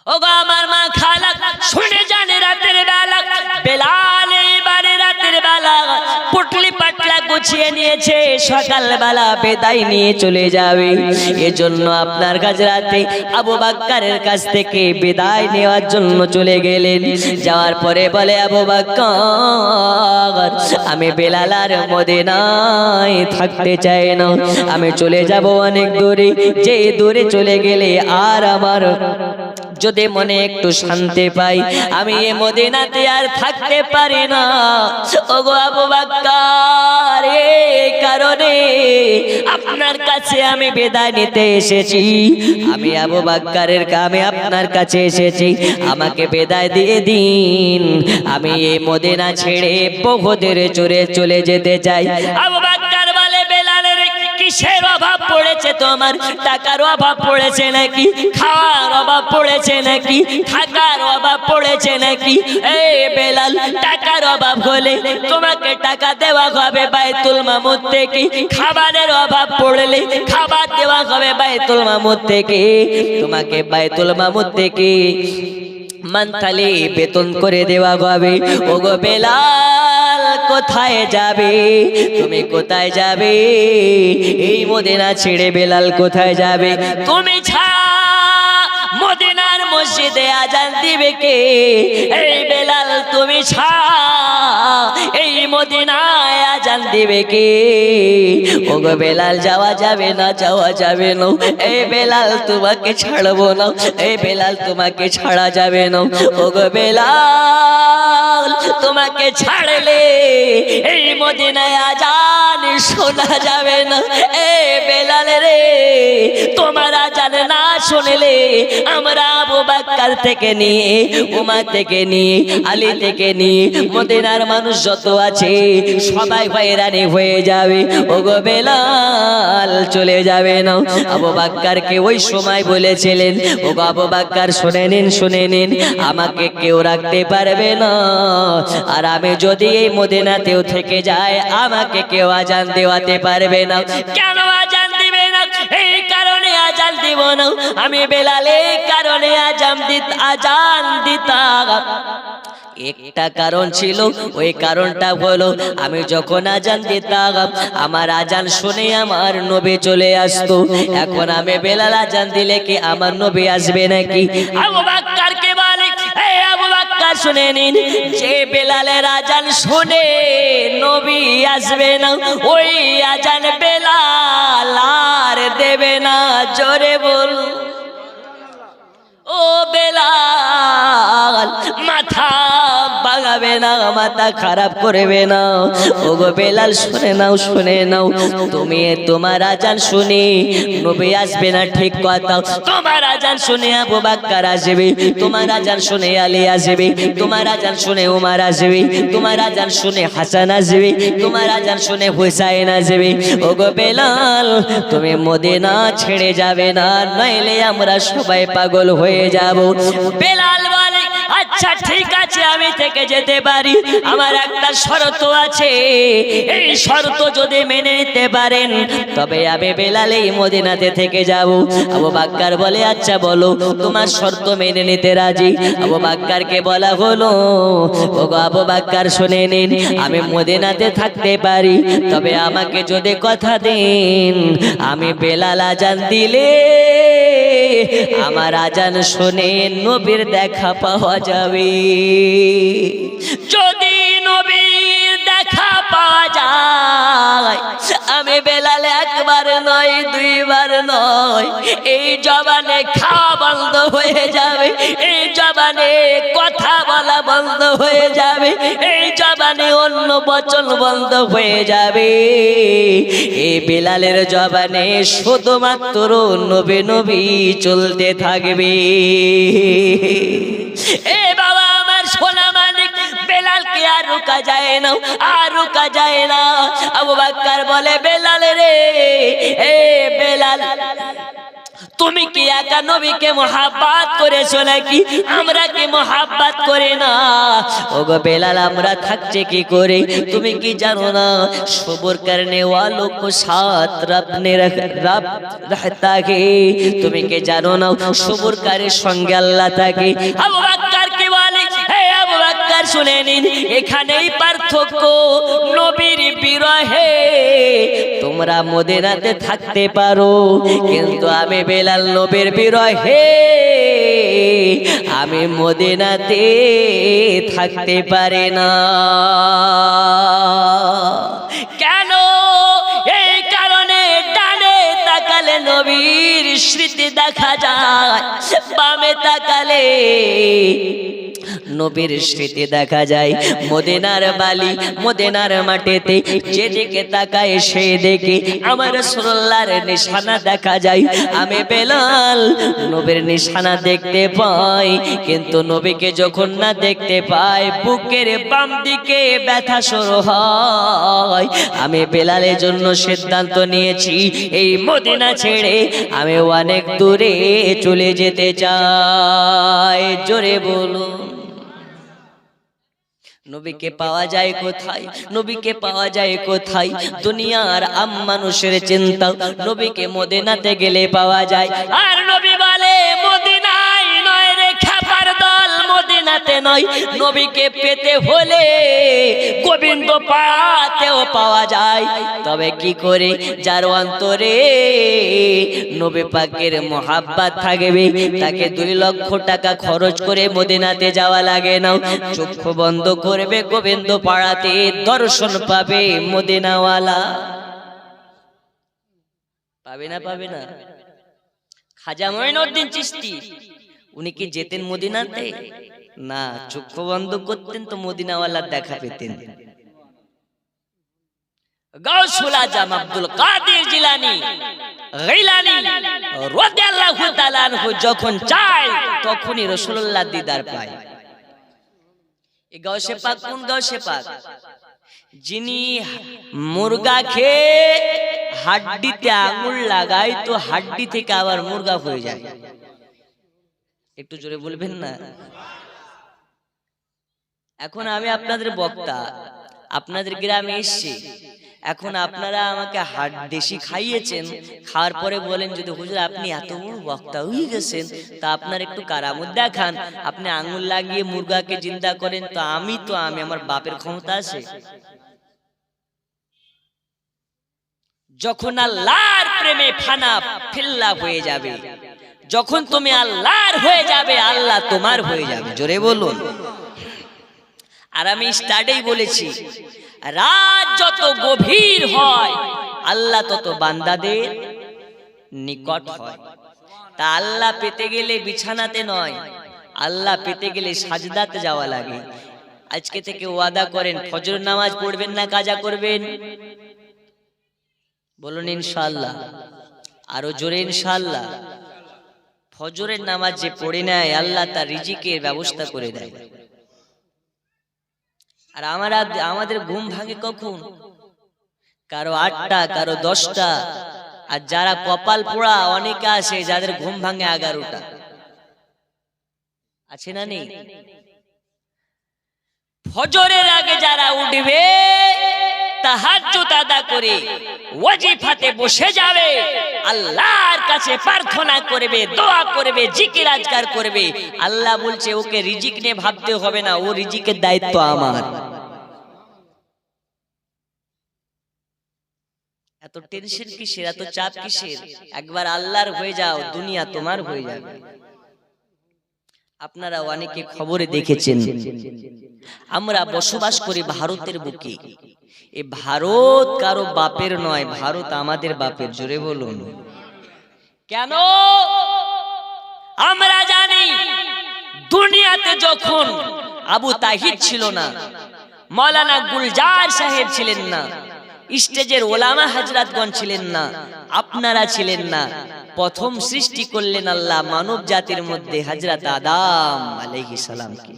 ওগো আমার মা খালা শুনে জানে রাতের বেলা বেলাল এবারে রাতের বেলা পুটলি পাটলা গুছিয়ে নিয়েছে সকাল বেলা বিদায় নিয়ে চলে যাবে এজন্য আপনার কাছে রাতে আবু বকরের কাছ থেকে বিদায় নেওয়ার জন্য চলে গেলেন যাওয়ার পরে বলে আবু বকর আমি বেলাল আর মদিনায় থাকতে চাই না আমি চলে যাব অনেক দূরে যে দূরে চলে গেলে আর আমার যদি মনে একটু শান্তি পাই আমি এই মদিনাতে আর থাকতে পারি না ওগো আবু বকর এই কারণে আপনার কাছে আমি বিদায় নিতে এসেছি আমি আবু বকরের কামে আপনার কাছে এসেছি আমাকে বিদায় দিয়ে দিন আমি এই মদিনা ছেড়ে বহু দূরে চলে যেতে চাই আবু বকর বলে বেলালের কিসের অভাব পড়েছে তোমার টাকার অভাব পড়েছে নাকি খাওয়ার অভাব পড়েছে নাকি থাকার অভাব পড়েছে নাকি এই বেলাল টাকার অভাব হলে তোমাকে টাকা দেওয়া হবে বাইতুল মামুর থেকে খাবারের অভাব পড়লে খাবার দেওয়া হবে বাইতুল মামুর থেকে তোমাকে বাইতুল মামুর থেকে মান্থালি বেতন করে দেওয়া হবে ওগো বেলাল কোথায় যাবে তুমি কোথায় যাবে এই মদিনা ছেড়ে বেলাল কোথায় যাবে তুমি মদিনার মসজিদে আজান দিবে কে এই বেলাল তুমি এই মদিনায় আজান দিবে কে ওগো বেলাল যাওয়া যাবে না এই বেলাল তোমাকে ছাড়বো না এই বেলাল তোমাকে ছাড়া যাবে না ওগো বেলাল তোমাকে ছাড়লে এই মদিনায় আজান শোনা যাবে না এই বেলাল রে তোমার আজান না শুনলে আমরা আবু বকর থেকে নিয়ে উমর থেকে নিয়ে আলী থেকে নিয়ে মদিনার মানুষ যত আছে সবাই হয়রানি হয়ে যাবে ওগো বেলাল চলে যাবে না আবু বকরকে ওই সময় বলেছিলেন ওগো আবু বকর শুনে নিন আমাকে কেউ রাখতে পারবে না আর আমি যদি এই মদিনাতেও থেকে যাই আমাকে কেউ আজান দেওয়াতে পারবে না কেন আজান দিবে না এই কারণে আজান দিব না আমি বেলাল এই কারণে আজান দিতাম একটা কারণ ছিল ওই কারণটা হলো আমি যখন আজান দিতাম আমার আজান শুনে আমার নবী চলে আসতো এখন আমি বেলাল আজান দিলে কি আমার নবী আসবে নাকি আবু বকরকে বলে এই আবু বকর শুনে নিন যে বেলালের আজান শুনে নবী আসবে না ওই আজান বেলাল আর দেবে না জোরে বল ও বেলাল, মাথা বাগাবে না, মাথা খারাপ করবে না। ও গো বেলাল শুনে নাও, শুনে নাও, তুমি তোমার আজান শুনে নবী আসবে না ঠিক কথা, তোমার আজান শুনে আবু বকর আসবে, তোমার আজান শুনে আলী আসবে, তোমার আজান শুনে উমর আসবে, তোমার আজান শুনে হাসান আসবে, তোমার আজান শুনে হুসাইন আসবে। ও গো বেলাল, তুমি মদিনা ছেড়ে যাবে না, নইলে আমরা সবাই পাগল হয়ে যাব। বেলাল বলে আচ্ছা ঠিক আছে, আমি থেকে যেতে পারি, আমার একটা শর্ত আছে, এই শর্ত যদি মেনে নিতে পারেন তবে আমি বেলাল এই মদিনাতে থেকে যাব। আবু বকর বলে আচ্ছা বলো, তোমার শর্ত মেনে নিতে রাজি। আবু বকরকে বলা হলো, ওগো আবু বকর শুনে নিন, আমি মদিনাতে থাকতে পারি, তবে আমাকে যদি কথা দেন আমি বেলাল আজান দিলে আমার আজান শুনে নবীর দেখা পাওয়া যাবে। যদি নবীর দেখা পাওয়া যায়, আমি বেলাল একবার নয় দুইবার নয়, এই জবানে খাওয়া বন্ধ হয়ে যাবে, এই জবানে কথা বলা বন্ধ হয়ে যাবে, এই জবানে অন্য বচন বন্ধ হয়ে যাবে। এই বেলালের জবানে শুধুমাত্র নবী নবী চলতে থাকবে। এ বাবা আমার সোনা মানিক, বেলালকে আর রোকা যায় না, আর রোকা যায় না। আবু বকর বলে বেলাল রে, এ বেলাল, তুমি কি একা নবীকে মোহাব্বত করেছো নাকি? আমরা কি মোহাব্বত করে না? ওগো বেলাল, আমরা থাকছে কি করে? তুমি কি জানো না সবর করনে ওয়ালোं को साथ रब ने रहता है? তুমি কি জানো না সবরকারীর সঙ্গে আল্লাহ থাকে? আবু বকর কি বলে, হে আবু বকর শুনে নিন, এখানেই পার্থক্য, নবীর বিরহে তোমরা মদিনাতে থাকতে পারো, কিন্তু আমি বেলাল নবীর বিরহে আমি মদিনাতে থাকতে পারি না। কেন? এই কারণে ডানে তাকালে নবীর স্মৃতি দেখা যায়, বামে তাকালে নবীর স্মৃতি দেখা যায়। মদিনার বালি, মদিনার মাটিতে যেদিকে তাকায় সেই দিকে আমার রাসূলুল্লাহর নিশানা দেখা যায়। আমি বেলাল নবীর নিশানা দেখতে পাই, কিন্তু নবীকে যখন না দেখতে পাই বুকের বাম দিকে ব্যথা শুরু হয়। আমি বেলালের জন্য সিদ্ধান্ত নিয়েছি, এই মদিনা ছেড়ে আমি অনেক দূরে চলে যেতে চাই। জোরে বলুন, নবীকে পাওয়া যায় কোথায়? নবীকে পাওয়া যায় কোথায়? দুনিয়ার আম মানুষের চিন্তা, নবীকে মদিনাতে গেলে পাওয়া যায়। আর নবী বলে মদিনায় নয় রে খাবার দল, মদিনাতে নয়, নবীকে পেতে হলে গোবিন্দ পাতেও পাওয়া যায়। তবে কি করে? যার অন্তরে নবী পাকের মোহাব্বত থাকবে, তাকে 2 লক্ষ টাকা খরচ করে মদিনাতে যাওয়া লাগে না, চক্ষু বন্ধ করবে গোবিন্দ পাড়াতে দর্শন পাবে মদিনাওয়ালা। পাবে না? পাবে না? খাজা মঈনুদ্দিন চিশতি উনি কি যেতেন মদিনাতে? না, চক্ষু বন্ধ করতেন তো মদিনাওয়ালার দেখা পেতেন। গাউসুল আজম আব্দুল কাদের জিলানী গিলানী রাদিয়াল্লাহু তাআলা আনহু যখন চায় তখনই রাসূলুল্লাহ দিদার পায়। এই গাউসে পাক কোন গাউসে পাক? যিনি মুরগা খেয়ে হাড্ডিতে আঙুল লাগায় তো হাড্ডি থেকে আবার মুরগা হয়ে যায়। একটু জোরে বলবেন না? এখন আমি আপনাদের বক্তা, আপনাদের গ্রামে এসেছি, এখন আপনারা আমাকে হাট দেশি খাইয়েছেন, খাওয়ার পরে বলেন যদি হুজুর আপনি এত বড় বক্তা হয়ে গেছেন তা আপনার একটু কারামত দেখান, আপনি আঙুল লাগিয়ে মুরগাকে জিন্দা করেন, তো আমি আমার বাপের ক্ষমতা আছে? যখন আল্লাহর প্রেমে ফানা ফিল্লা হয়ে যাবে, যখন তুমি আল্লাহর হয়ে যাবে, আল্লাহ তোমার হয়ে যাবে। জোরে বলুন। আর আমি স্টার্টেই বলেছি, রাত যত গভীর হয় আল্লাহ তত বান্দাদের নিকট হয়। তা আল্লাহ পেতে গেলে বিছানাতে নয়, আল্লাহ পেতে গেলে সাজদাতে যাওয়া লাগে। আজকে থেকে ওয়াদা করেন, ফজর নামাজ পড়বেন না কাজা করবেন? বলুন ইনশাআল্লাহ, আরো জোরে ইনশাআল্লাহ। ফজরের নামাজ যে পড়ে নেয় আল্লাহ তার রিজিকের ব্যবস্থা করে দেয়। আর আমাদের ঘুম ভাঙে কখন? কারো 8টা, কারো 10টা, আর যারা কপাল পোড়া অনেকে আছে যাদের ঘুম ভাঙে 11টা। আছে না নেই? ফজরের আগে যারা উঠবে, তাহাজ্জুদ আদা করে ওয়াজিফাতে বসে যাবে, আল্লাহর কাছে প্রার্থনা করবে, দোয়া করবে, জিকির আজকার করবে, আল্লাহ বলছে ওকে রিজিক নিয়ে ভাবতে হবে না, ও রিজিকের দায়িত্ব আমার। এত টেনশন কিসের, এত চাপ কিসের? একবার আল্লাহর হয়ে যাও, দুনিয়া তোমার হয়ে যাবে। আপনারা অনেকে খবরে দেখেছেন, আমরা বসবাস করি ভারতের বুকে। এই ভারত কারো বাপের নয়, ভারত আমাদের বাপের। জোরে বলুন কেন? আমরা জানি দুনিয়াতে যখন আবু তাহিদ ছিল না, মাওলানা গুলজার সাহেব ছিলেন না, স্টেজের ওলামা হযরতগণ ছিলেন না, আপনারা ছিলেন না, প্রথম সৃষ্টি করলেন আল্লাহ মানব জাতির মধ্যে হযরত আদম আলাইহিস সালামকে।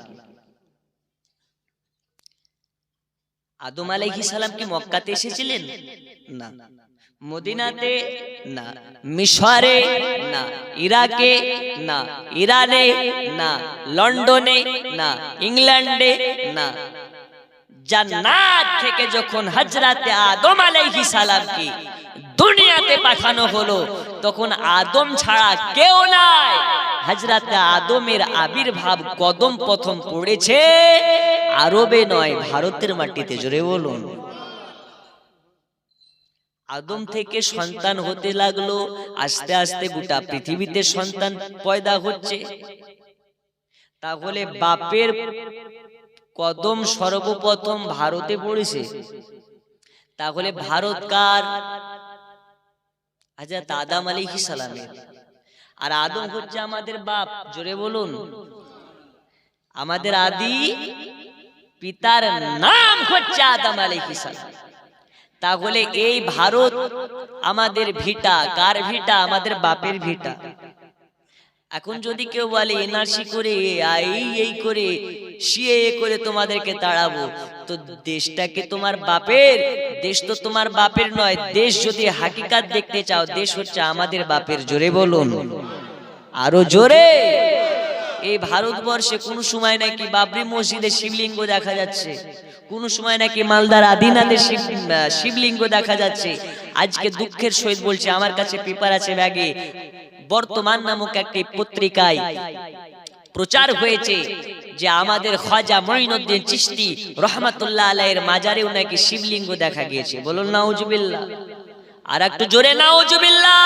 আদম আলাইহিস সালাম কি মক্কাতে এসেছিলেন? না। মদিনাতে? না। মিশরে? না। ইরাকে? না। ইরানে? না। লন্ডনে? না। ইংল্যান্ডে? না। জান্নাত থেকে যখন হযরতে আদম আলাইহিস সালামকে দুনিয়াতে পাঠানো হলো, তখন আদম ছাড়া কেউ নাই। হযরতে আদমের আবির্ভাব কদম প্রথম পড়েছে আরবে নয়, ভারতের মাটিতে। জোরে বলুন। আদম থেকে সন্তান হতে লাগলো, আস্তে আস্তে গোটা পৃথিবীতে সন্তান পয়দা হচ্ছে। তাহলে বাপের কদম সর্বপ্রথম ভারতে পড়েছে। তাহলে ভারত কার? হযরত আদম আলাইহিস সালামের। আর আদম হচ্ছে আমাদের বাপ। জোরে বলুন। আমাদের আদি পিতার নাম হচ্ছে আদম আলাইহিস সালাম। তাহলে এই ভারত আমাদের ভিটা। কার ভিটা? আমাদের বাপের ভিটা। এখন যদি কেউ বলে এনআরসি করে, এই করে, সিএএ করে তোমাদেরকে তাড়াবো, তো দেশটাকে তোমার বাপের? দেশ তো তোমার বাপের নয়। দেশ যদি হাকিকাত দেখতে চাও, দেশ হচ্ছে আমাদের বাপের। জোরে বলুন, আরো জোরে। এই ভারতবর্ষে কোন সময় নাকি বাবরি মসজিদে শিবলিঙ্গ দেখা যাচ্ছে, কোন সময় নাকি মালদার আদিনাথের শিবলিঙ্গ দেখা যাচ্ছে। আজকে দুঃখের সহিত বলছে, আমার কাছে পেপার আছে ব্যাগে, বর্তমান নামক একটি পত্রিকায় প্রচার হয়েছে যে আমাদের খাজা মঈনুদ্দিন চিশতি রহমাতুল্লাহ আলাইহির মাজারেও নাকি শিবলিঙ্গ দেখা গিয়েছে। বলুন নাউজুবিল্লাহ, আর একটু জোরে নাউজুবিল্লাহ।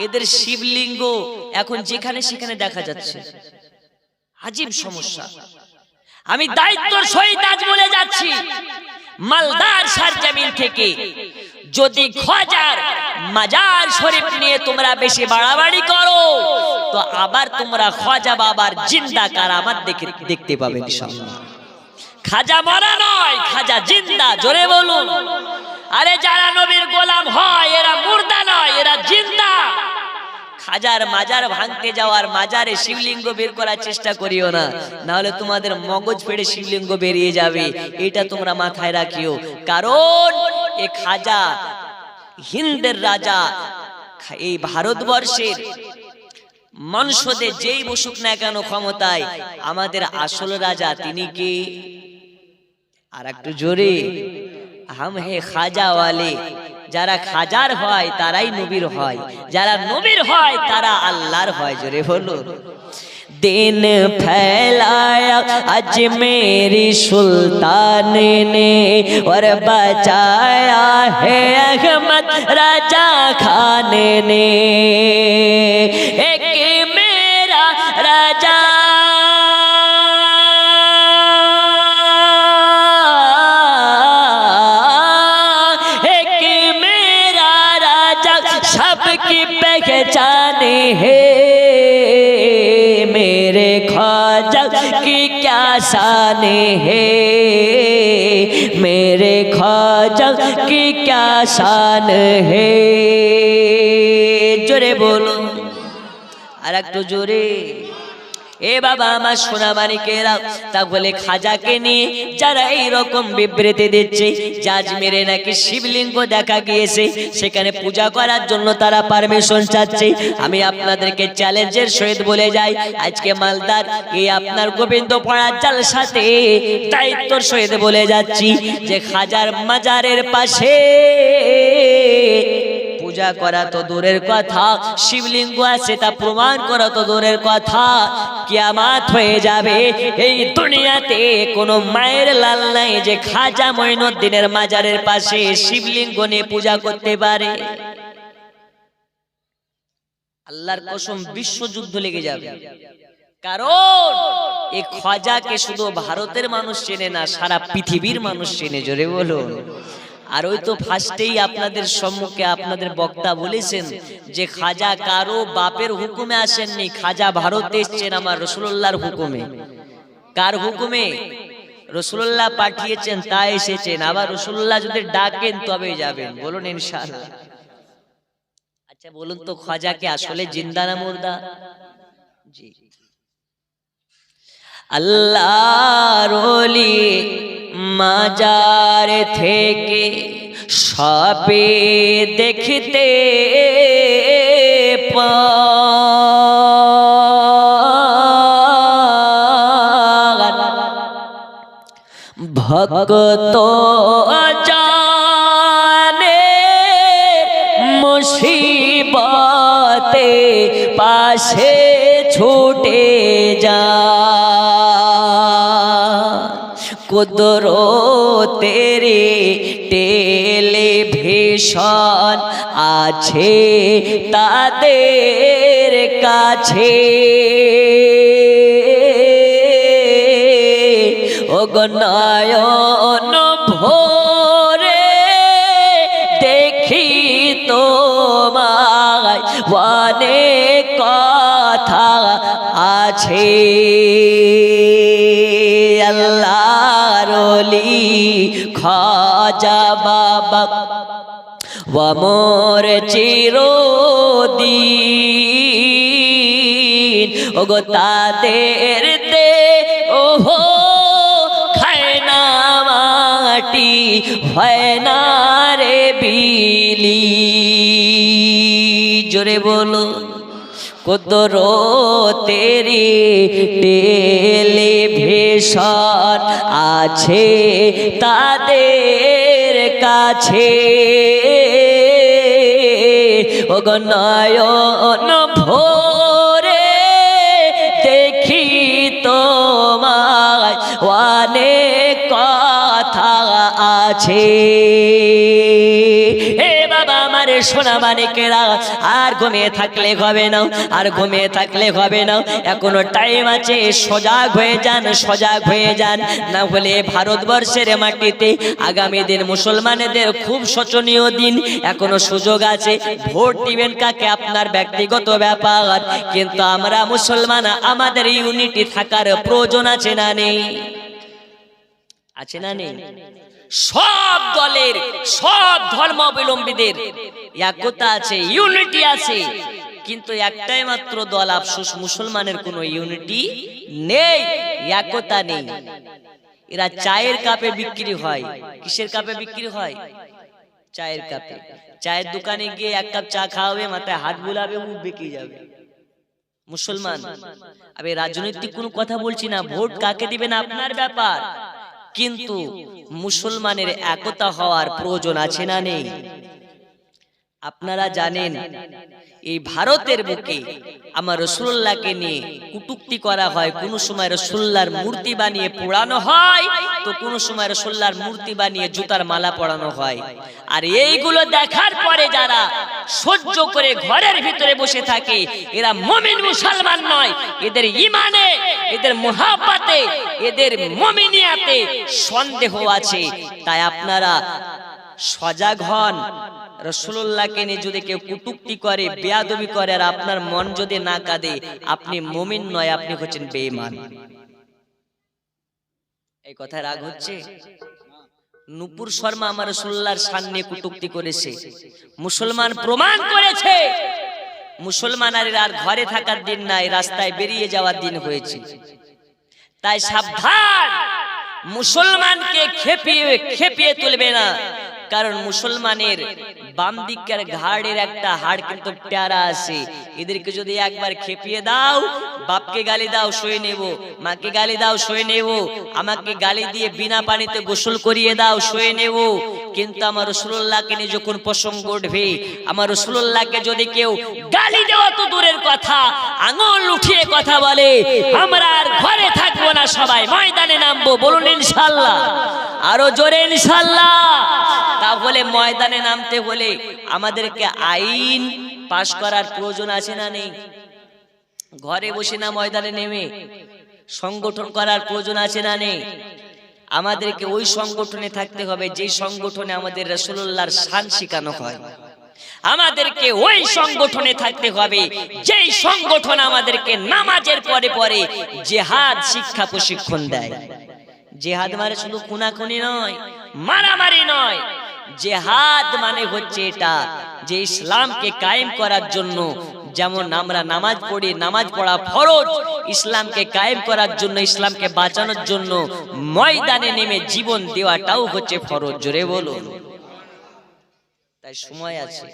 এদের শিবলিঙ্গ এখন যেখানে সেখানে দেখা যাচ্ছে। আজীব সমস্যা। আমি দায়িত্বের সহিত আজ বলে যাচ্ছি, মালদার সরজমিন থেকে যদি খাজার মাজার শরীফ নিয়ে তোমরা বেশি বাড়াবাড়ি করো, তো আবার তোমরা খাজা বাবার জিন্দা কারামাত দেখতে পাবে ইনশাআল্লাহ। খাজা মরা নয়, খাজা জিন্দা। জোরে বলুন। আরে যারা নবীর গোলাম হয় এরা মুর্দা নয়, এরা জিন্দা। খাজার মাজার ভাঙতে যাওয়ার, মাজারে শিবলিঙ্গ বের করার চেষ্টা করিও না, না হলে তোমাদের মগজ ফেড়ে শিবলিঙ্গ বেরিয়ে যাবে। এটা তোমরা মাথায় রাখিও। কারণ এ খাজা হিন্দের রাজা, এই ভারতবর্ষের মনসদে যেই বসুক না কেন ক্ষমতায়, আমাদের আসল রাজা তিনি কে? আর একটু জোরে, হাম হে খাজা ওয়ালে। যারা খাজার হয় তারাই নবীর হয়, যারা নবীর হয় তারা আল্লাহর হয়। জোরে বলো। दिन फैलाया अजमेरी सुल्तान ने और बचाया है अहमद राजा खान ने। एक मेरा राजा सबकी शान है, मेरे ख्वाजा की क्या शान है। जोरे बोलो আর একটু জোরে। এ বাবা আমার সোনা মানিকেরা, তাহলে খাজাকে নিয়ে যারা এইরকম বিবৃতি দিচ্ছে যে আজমিরে নাকি শিবলিঙ্গ দেখা গিয়েছে, সেখানে পূজা করার জন্য তারা পারমিশন চাচ্ছে, আমি আপনাদেরকে চ্যালেঞ্জের সহিত বলে যাই, আজকে মালদার এই আপনার গোবিন্দ পাড়ার জালসাতে দায়িত্বর সহিত বলে যাচ্ছি যে খাজার মাজারের পাশে পূজা করা তো দূরের কথা, শিবলিঙ্গ আছে তা প্রমাণ করা তো দূরের কথা, কিয়ামত হয়ে যাবে। এই দুনিয়াতে কোনো মায়ের লাল নাই যে খাজা মঈনুদ্দিনের মাজারের পাশে শিবলিঙ্গ নিয়ে পূজা করতে পারে। আল্লাহর কসম বিশ্বযুদ্ধ লেগে যাবে, কারণ এই খাজাকে শুধু ভারতের মানুষ চেনে না, সারা পৃথিবীর মানুষ চেনে। জোরে বলুন। আর ওই তো ফার্স্টেই আপনাদের সম্মুখে আপনাদের বক্তা বলেছেন যে খাজা কারো বাপের হুকুমে আসেননি, খাজা ভারতে এসেছেন আমার রাসূলুল্লাহর হুকুমে। কার হুকুমে? রাসূলুল্লাহ পাঠিয়েছেন তাই এসেছেন। আবার রাসূলুল্লাহ যদি ডাকেন তবে যাবেন। বলুন ইনশাআল্লাহ। আচ্ছা বলুন তো খাজা কি আসলে জিন্দা না মুর্দা? জি। আল্লাহর ওলি মাজার থেকে সবে দেখতে পান, ভক্ত জানে মুসিবতে পাশে ছুটে যায়, কুদরতেরি টেলিভিশন আছে তাদের কাছে, নয়ন ভরে দেখি তোমায় অনেক কথা আছে। আল্লাহর ওলি খাজা বাবা ওমর চিরদিন, ওগো তাদের দে ওহো খায় না মাটি, হয় না রে বিলি। জোরে বলো। কুদরতেরি টেলিভিশন আছে তাদের কাছে, ওগো নয়ন ভরে দেখি তোমায় অনেক কথা আছে। সোনা মানিকেরা, আর ঘুমিয়ে থাকলে হবে না, আর ঘুমিয়ে থাকলে হবে না, এখনো টাইম আছে। সজাগ হয়ে যান, সজাগ হয়ে যান, না হলে ভারতবর্ষের মাটিতে আগামী দিন মুসলমানদের খুব শোচনীয় দিন। এখনো সুযোগ আছে, ভোট দিবেন কাকে আপনার ব্যক্তিগত ব্যাপার, কিন্তু আমরা মুসলমান, আমাদের ইউনিটি থাকার প্রয়োজন আছে না নেই? আছে না নেই? সব দলের, সব ধর্মাবলম্বীদের একতা আছে, ইউনিটি আছে, কিন্তু একটাই মাত্র দল আফসোস, মুসলমানের কোনো ইউনিটি নেই, একতা নেই। এরা চায়ের কাপে বিক্রি হয়। কিসের কাপে বিক্রি হয়? চায়ের কাপে। চায়ের দোকানে গিয়ে এক কাপ চা খাওয়াবে, মাথায় হাত বুলাবে, মুখ বেঁকে যাবে। মুসলমান। আমি রাজনৈতিক কোনো কথা বলছি না, ভোট কাকে দিবেন আপনার ব্যাপার, কিন্তু মুসলমানের একতা হওয়ার প্রয়োজন আছে না নেই? আপনারা জানেন এই ভারতের বুকে আমার রাসূলুল্লাহকে নিয়ে কটূক্তি করা হয়, কোন সময় রাসূলুল্লাহর মূর্তি বানিয়ে পোড়ানো হয়, তো কোন সময় রাসূলুল্লাহর মূর্তি বানিয়ে জুতার মালা পরানো হয়। আর এইগুলো দেখার পরে যারা সহ্য করে ঘরের ভিতরে বসে থাকে, এরা মুমিন মুসলমান নয়। এদের ঈমানে, এদের মুহাব্বতে, এদের মুমিনিয়াতে সন্দেহ আছে। তাই আপনারা সজাগ হন। রাসূলুল্লাহকে নিয়ে যদি কেউ কটূক্তি করে, বেয়াদবি করে, আর আপনার মন যদি না কাঁদে, আপনি মুমিন নয়, আপনি হচ্ছেন বেঈমান। এই কথায় রাগ হচ্ছে? নূপুর শর্মা আমার রাসূলুল্লাহর শান নিয়ে কটূক্তি করেছে। মুসলমান প্রমাণ করেছে মুসলমানের আর ঘরে থাকার দিন নাই, রাস্তায় বেরিয়ে যাওয়ার দিন হয়েছে। তাই সাবধান, মুসলমানকে খেপিয়ে তুলবে না, কারণ মুসলমানের বাম দিকের ঘাড়ের একটা হাড় কিন্তু প্যারা আছে। এদেরকে যদি একবার খেপিয়ে দাও, বাপকে গালি দাও শুয়ে নেব, মাকে গালি দাও শুয়ে নেব, আমাকে গালি দিয়ে বিনা পানিতে গোসল করিয়ে দাও শুয়ে নেব, কিন্তু আমার রাসূলুল্লাহকে নিয়ে যখন প্রসঙ্গ উঠবে, আমার রাসূলুল্লাহকে যদি কেউ গালি দেওয়া তো দূরের কথা, আঙুল উঠিয়ে কথা বলে, আমরা আর ঘরে থাকবো না, সবাই ময়দানে নামবো। বলুন ইনশাআল্লাহ, আরো জোরে ইনশাআল্লাহ। তাহলে ময়দানে নামতে হলে আমাদেরকে আইন পাশ করার প্রয়োজন আছে না নেই? ঘরে বসে না ময়দানে নেমে সংগঠন করার প্রয়োজন আছে না নেই? আমাদেরকে ওই সংগঠনে থাকতে হবে যে সংগঠনে আমাদের রাসূলুল্লাহর শান শেখানো হয়। আমাদেরকে ওই সংগঠনে থাকতে হবে যেই সংগঠন আমাদেরকে নামাজের পরে পরে জিহাদ শিক্ষা প্রশিক্ষণ দেয়। জিহাদ মানে শুধু খুনাখুনি নয়, মারামারি নয়। জিহাদ মানে হচ্ছে এটা যে ইসলামকে কায়েম করার জন্য, যেমন আমরা নামাজ পড়ি, নামাজ পড়া ফরজ, ইসলামকে কায়েম করার জন্য, ইসলামকে বাঁচানোর জন্য ময়দানে নেমে জীবন দেওয়াটাও হচ্ছে ফরজ। জোরে বলুন। তাই সময় আছে,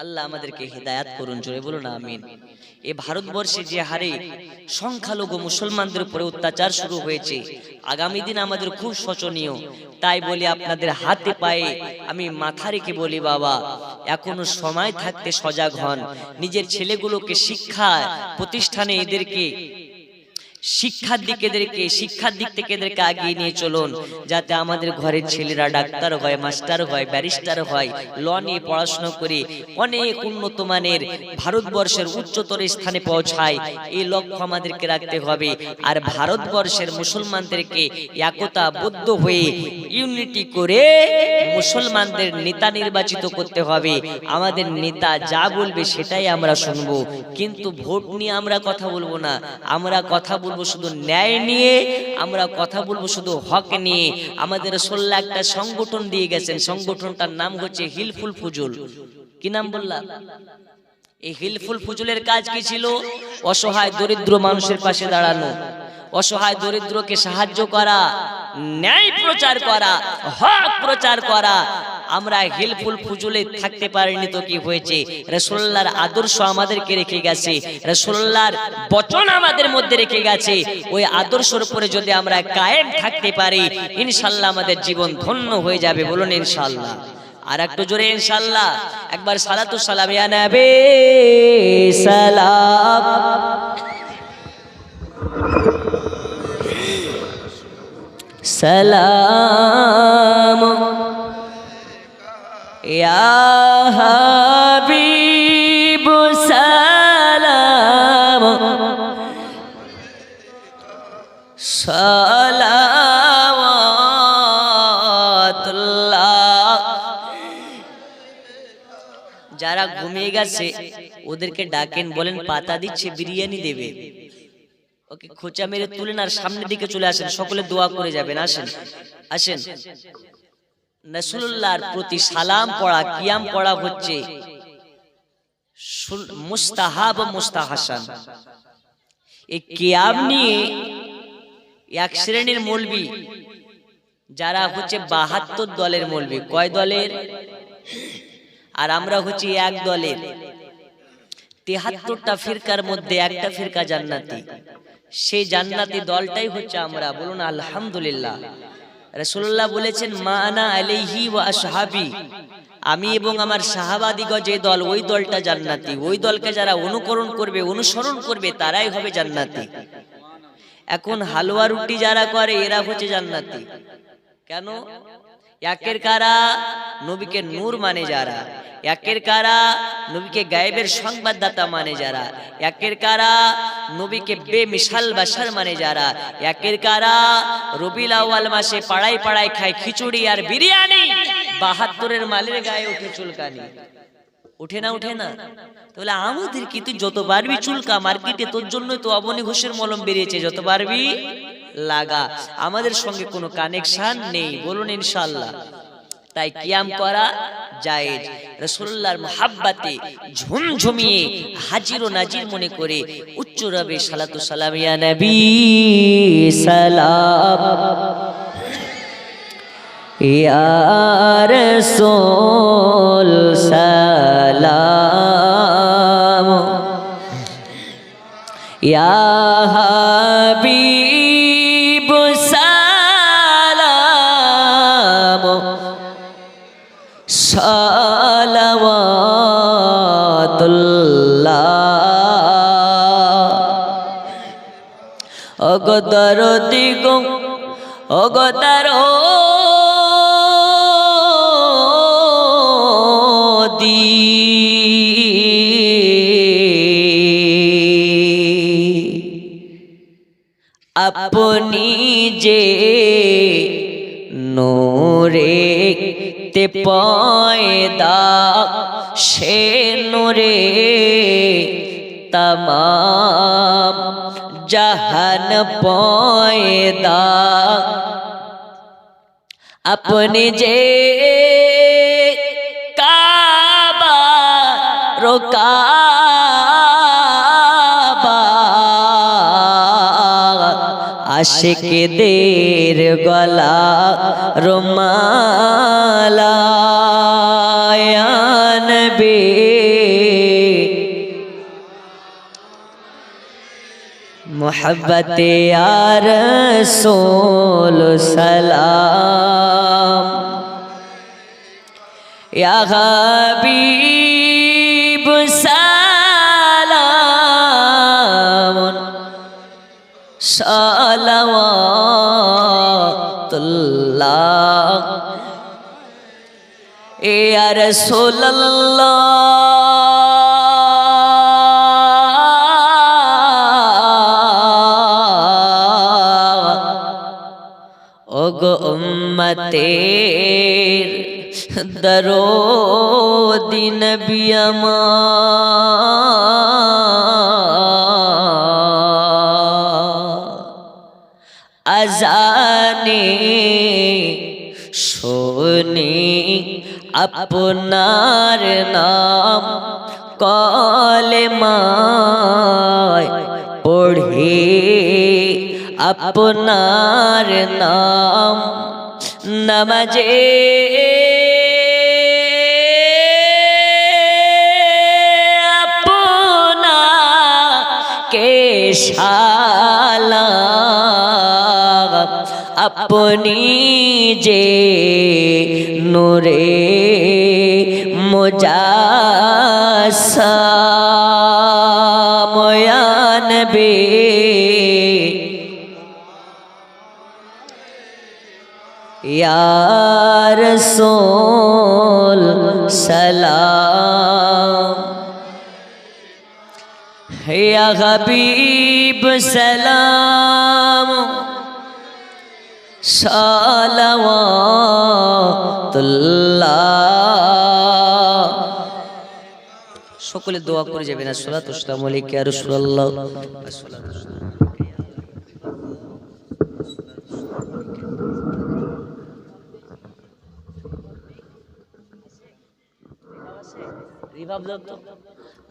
আল্লাহ আমাদেরকে হিদায়াত করুন। জোরে বলুন আমিন। এই ভারতবর্ষে যে হারে সংখ্যালঘু মুসলমানদের উপরে অত্যাচার শুরু হয়েছে, আগামী দিন আমাদের খুব শোচনীয়। তাই বলি আপনাদের হাতে পায়ে আমি মাথা রেখে বলি, বাবা এখনো সময় থাকতে সজাগ হন। নিজের ছেলেগুলোকে শিক্ষা প্রতিষ্ঠানে এদেরকে শিক্ষার দিক থেকে এদেরকে আগিয়ে নিয়ে চলুন, যাতে আমাদের ঘরের ছেলেরা ডাক্তার হয়, মাস্টার হয়, ব্যারিস্টার হয়, ল নিয়ে পড়াশোনা করে অনেক উন্নত মানের ভারতবর্ষের উচ্চতর স্থানে পৌঁছায়। এই লক্ষ্য আমাদেরকে রাখতে হবে। আর ভারতবর্ষের মুসলমানদেরকে একতাবদ্ধ হয়ে ইউনিটি করে মুসলমানদের নেতা নির্বাচিত করতে হবে। আমাদের নেতা যা বলবে সেটাই আমরা শুনবো, কিন্তু ভোট নিয়ে আমরা কথা বলবো না। আমরা কথা বলবো শুধু ন্যায় নিয়ে, আমরা কথা বলবো শুধু হক নিয়ে। আমাদের রাসূলুল্লাহ একটা সংগঠন দিয়ে গেছেন, সংগঠনটার নাম হচ্ছে হিলফুল ফুজুল। কি নাম বললাম? এই হিলফুল ফুজুলের কাজ কি ছিল? অসহায় দরিদ্র মানুষের পাশে দাঁড়ানো, অসহায় দরিদ্রকে সাহায্য করা, ন্যায় প্রচার করা, হক প্রচার করা। আমরা হিলফুল ফুজুলে থাকতে পারিনি তো কি হয়েছে? রাসূলুল্লাহর আদর্শ আমাদেরকে রেখে গেছে, রাসূলুল্লাহর বচন আমাদের মধ্যে রেখে গেছে। ওই আদর্শের উপরে যদি আমরা কায়েম থাকতে পারি, ইনশাআল্লাহ আমাদের জীবন ধন্য হয়ে যাবে। বলুন ইনশাআল্লাহ। আর একটু জোরে ইনশাআল্লাহ। একবার সালাতু সালাম ইয়া নবী সালাম। সালাম ইয়া হাবিব সালাম সালাওয়াতুল্লাহ। যারা ঘুমিয়ে গেছে ওদেরকে ডাকেন, বলেন পাতা দিচ্ছে, বিরিয়ানি দেবে। ওকে খোঁচা মেরে তুলেন আর সামনের দিকে চলে আসেন, সকলে দোয়া করে যাবেন। আসেন আসেন। রাসূলুল্লাহর প্রতি সালাম পড়া, কিয়াম পড়া হচ্ছে মুস্তাহাব মুস্তাহাসান। এই কিয়াম নিয়ে এক শ্রেণীর মৌলবি, যারা হচ্ছে ৭২ দলের মৌলবি। কয় দলের? আর আমরা হচ্ছে এক দলের। ৭৩টা ফিরকার মধ্যে একটা ফিরকা জান্নাতি। সেই জান্নাতি দলটাই হচ্ছে আমরা। বলুন আলহামদুলিল্লাহ। রাসূলুল্লাহ বলেছেন, মা আনা আলাইহি ওয়া আসহাবি, আমি এবং আমার সাহাবাদিগণ যে দল, ওই দলটা জান্নাতি। ওই দলকে যারা অনুকরণ করবে, অনুসরণ করবে, তারাই হবে জান্নাতি। এখন হালুয়া রুটি যারা করে এরা হচ্ছে জান্নাতি। কেন? একের কারা নবীকে নূর মানে যারা, একের কারা নবীকে গায়েবের সংবাদদাতা মানে যারা, একের কারা নবীকে বেমিসাল বাশার মানে যারা, একের কারা রবিউল আউয়াল মাসে পাড়ায় পাড়ায় খায় খিচুড়ি আর বিরিয়ানি, ৭২-এর মালের গায়ে উঠে চুলকানি। উঠে না? উঠে না? তাহলে আমাদের কি, তুই যত পারবি চুলকা, মার্কেটে তোর জন্যই তো অবনী ঘোষের মলম বেরিয়েছে, যত পারবি লাগা, আমাদের সঙ্গে কোনো কানেকশন নেই, বলুন ইনশাআল্লাহ। তাই কিয়াম করা জায়েজ, রাসূলুল্লাহর মুহাব্বতে ঝুমঝুমিয়ে হাজির ও নাজির মনে করে উচ্চ রবে সালাতু সালাম, ইয়া নবী সালাম, ইয়া রাসূল সালাম, ইয়া হাবিব সালাম, সালাওয়াতুল্লাহ। ওগো দরদি গো, ওগো দরদি, আপনি যে নূরে তে পয়দা, সে নূরে तमाम जहान पयदा, अपने जे काबा रोकाबा, आशिक देर गला रुमाला, या नबी मोहब्बत या रसूल सलाम, या हबीब सलाम, सलावतुल्लाह, या रसूल अल्लाह, ओगो उम्मतेर दरोदी नबी अजाने शोनी अपनार नाम कलेमाय पढ़े अपनार नाम नमाजे अपना के शाला, अपनी जे नूरे मुजास्सम, या नबी या रसूल सलाम, या हबीब सलाम, सलावतुल्लाह। সকলে দোয়া করে যাবেন, আসসালাতু ওয়াসসালামু আলাইকা ইয়া রাসূলুল্লাহ।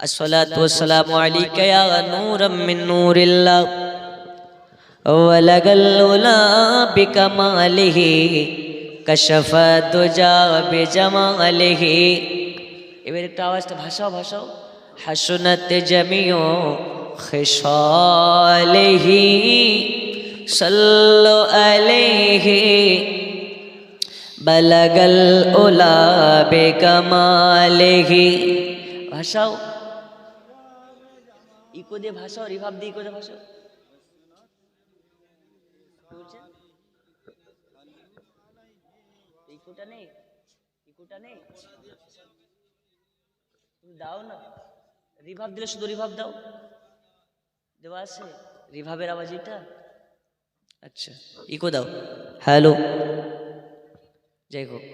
अस्सलातु वस्सलामु अलैका या नूरम मिन नूरिल्लाह, वलगल उला बिकमालिही, कशफा दुजा बिजमालिही। এবার একটু আওয়াজটা ভাষাও ভাষাও। হাসনাত জামিউ খিসালিহি, সাল্লু আলাইহি, বালাগাল উলা বিকামালিহি। ভাষাও, ইকো দিয়ে ভাষাও, রিভাব দিয়ে ইকো দিয়ে ভাষাও। ইকোটা নেই, ইকোটা নেই, দাও না। রিভাব দিলে শুধু রিভাব দাও, দেওয়া আছে রিভাবের আওয়াজ এটা। আচ্ছা ইকো দাও, হ্যালো। যাই হোক,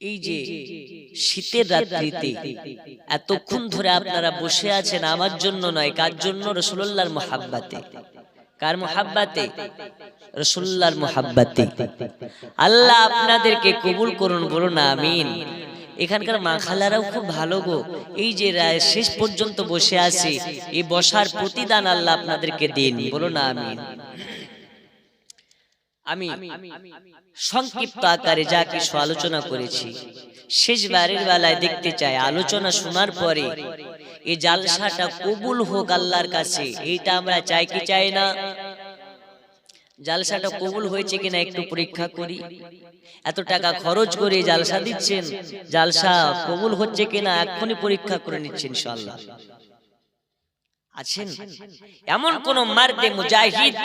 এই যে শীতের রাত্রিতে এতক্ষণ ধরে আপনারা বসে আছেন আমার জন্য নয়, কার জন্য? রাসূলুল্লাহর মুহাব্বতে। কার মুহাব্বতে? রাসূলুল্লাহর মুহাব্বতে। আল্লাহ আপনাদেরকে কবুল করুন, বলুন আমিন। এখানকার মা খালারাও খুব ভালো গো, এই যে শেষ পর্যন্ত বসে আছে, এই বসার প্রতিদান আল্লাহ আপনাদেরকে দিন, বলুন আমিন। আমি সংক্ষিপ্ত আকারে যা কিছু আলোচনা করেছি শেষবারের বেলায় দেখতে চাই, আলোচনা শোনার পরে এই জালসাটা কবুল হোক আল্লাহর কাছে, এইটা আমরা চাই কি চাই না? জালসাটা কবুল হয়েছে কিনা একটু পরীক্ষা করি। এত টাকা খরচ করে জালসা দিচ্ছেন, জালসা কবুল হচ্ছে কিনা এক্ষুনি পরীক্ষা করে নিচ্ছেন ইনশাআল্লাহ। আছেন এমন কোন মার্দে মুজাহিদ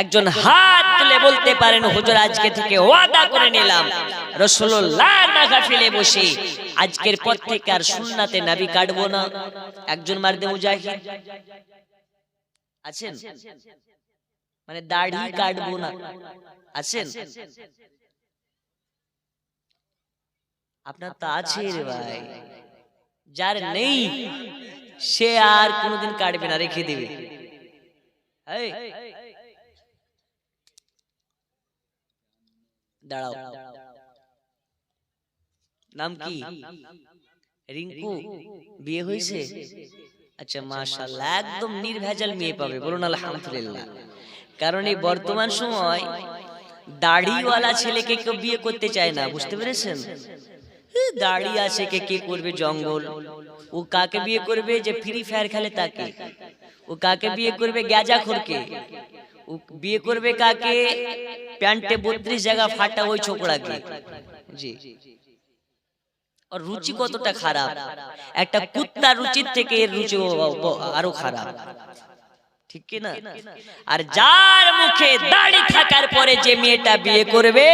একজন হাত তুলে বলতে পারেন, হুজুর আজকে থেকে ওয়াদা করে নিলাম রাসূলুল্লাহর মাহফিলে বসে আজকের পর থেকে আর সুন্নাতে নবী কাটবো না? একজন মার্দে মুজাহিদ আছেন? মানে দাড়ি কাটবো না, আছেন? আপনার তো আছে রে ভাই, যার নেই সে আর কোনোদিন কাটবে না, রেখে দিবে। দাঁড়াও, নাম কি? রিঙ্কু, বিয়ে হয়েছে? আচ্ছা মাশাআল্লাহ, একদম নির্ভেজাল মেয়ে পাবে, বলুন আলহামদুলিল্লাহ। কারণ এই বর্তমান সময় দাড়িওয়ালা ছেলেকে কেউ বিয়ে করতে চায় না, বুঝতে পেরেছেন? দাড়ি আছে কে কে করবে জঙ্গল, ও কাকে বিয়ে করবে? যে ফ্রি ফায়ার খেলে তাকে। ও কাকে বিয়ে করবে? গ্যাজাখোরকে। ও বিয়ে করবে কাকে? প্যান্টে 32 জায়গা ফাটা ওই ছোকরাকে। জি, আর রুচি কতটা খারাপ! একটা কুত্তার রুচির থেকে এর রুচি আরো খারাপ, ঠিক কি না? আর যার মুখে দাড়ি থাকার পরে যে মেয়েটা বিয়ে করবে,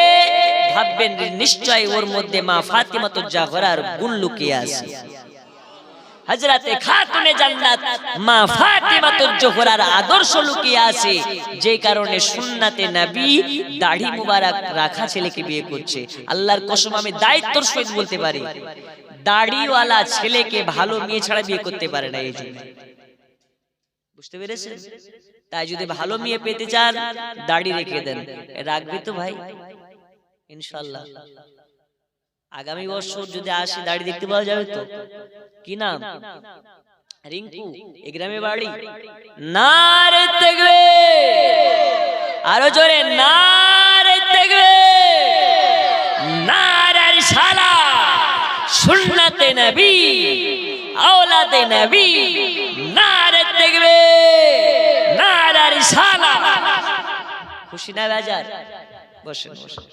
ভাববেন নিশ্চয় ওর মধ্যে মা ফাতিমাতুজ জাহরার গুণ লুকিয়ে আছে। হযরতে খাতুনে জান্নাত মা ফাতিমাতুজ জাহরার আদর্শ লুকিয়ে আছে, যে কারণে সুন্নাতে নবী দাড়ি মুবারক রাখা ছেলেকে বিয়ে করছে। আল্লাহর কসম আমি দায়িত্বের সহিত বলতে পারি, দাড়িওয়ালা ছেলেকে ভালো মেয়ে ছাড়া বিয়ে করতে পারে না। এই জন্য, বুঝতে পেরেছেন? তাই যদি ভালো মেয়ে পেতে চান দাড়ি রেখে দেন। রাখবে তো ভাই ইনশাআল্লাহ? আগামী বছর যদি আসি দাড়ি দেখতে পাওয়া যাবে তো? কি নাম? রিঙ্কু, এই গ্রামে বাড়ি। নারে তাকবীর, আরো জোরে নারে তাকবীর, নারে রিসালাত, সুন্নাতে নবী, আওলাদে নবী, নারে তাকবীর, নারে রিসালাত। খুশি না বেজার? বসেন বসেন।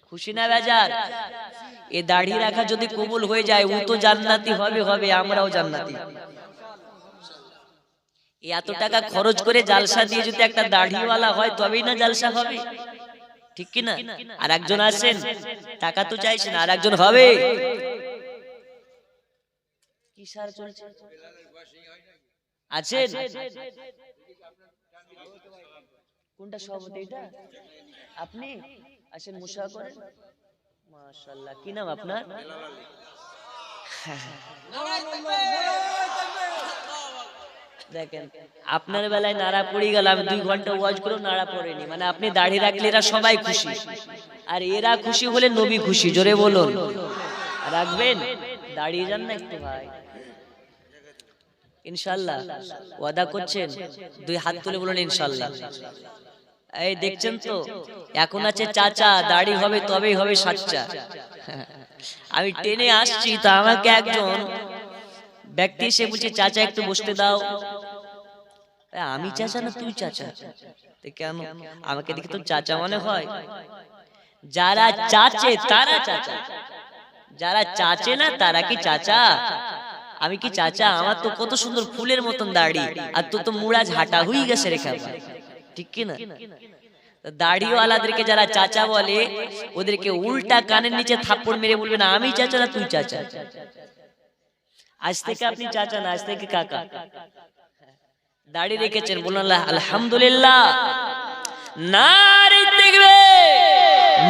খুশি না বেজার? এ দাড়ি রাখা যদি কবুল হয়ে যায়, ও তো জান্নাতি হবে, হবে আমরাও জান্নাতি। এত টাকা খরচ করে জালসা দিয়ে যদি একটা দাড়িওয়ালা হয় তবেই না জালসা হবে, ঠিক কি না? আর একজন আছেন টাকা তো চাইছেন, আর একজন হবে কি সার চলছে আছেন? কোনটা সভাপতি? এটা আপনি আছেন? মুশা করেন, মাশাআল্লাহ। কি নাম আপনার? দেখেন আপনার বেলায় নাড়া পড়ে গেল, আমি 2 ঘন্টা ওয়াজ করে নাড়া পড়েনি। মানে আপনি দাড়ি রাখলে এরা সবাই খুশি, আর এরা খুশি হলে নবী খুশি। জোরে বলুন, রাখবেন? দাঁড়িয়ে যান না একটু ভাই, ইনশাআল্লাহ। ওয়াদা করছেন? 2 হাত তুলে বলুন ইনশাআল্লাহ। এই দেখছেন তো, এখন আছে চাচা, দাড়ি হবে তবেই হবে সাচ্চা। আমি টেনে আসছি তো আমাকে একজন ব্যক্তি এসে বলছে, চাচা একটু বসতে দাও। আমি চাচা না তুই চাচা? কেন? আমাকে দেখে তো চাচা মনে হয়? যারা চাচে তারা চাচা, যারা চাচে না তারা কি চাচা? আমি কি চাচা? আমার তো কত সুন্দর ফুলের মতন দাড়ি, আর তো তো মুড়া ঝাঁটা হয়ে গেছে রেখা, ঠিক কি না? দাড়িওয়ালাদেরকে যারা চাচা বলে, ওদেরকে উল্টা কানের নিচে থাপ্পড় মেরে বলবে না আমি চাচা না তুই চাচা। আজ থেকে আপনি চাচা না, আজ থেকে কাকা। দাড়ি রেখেছেন, বলুন আলহামদুলিল্লাহ। নারে তাকবীর,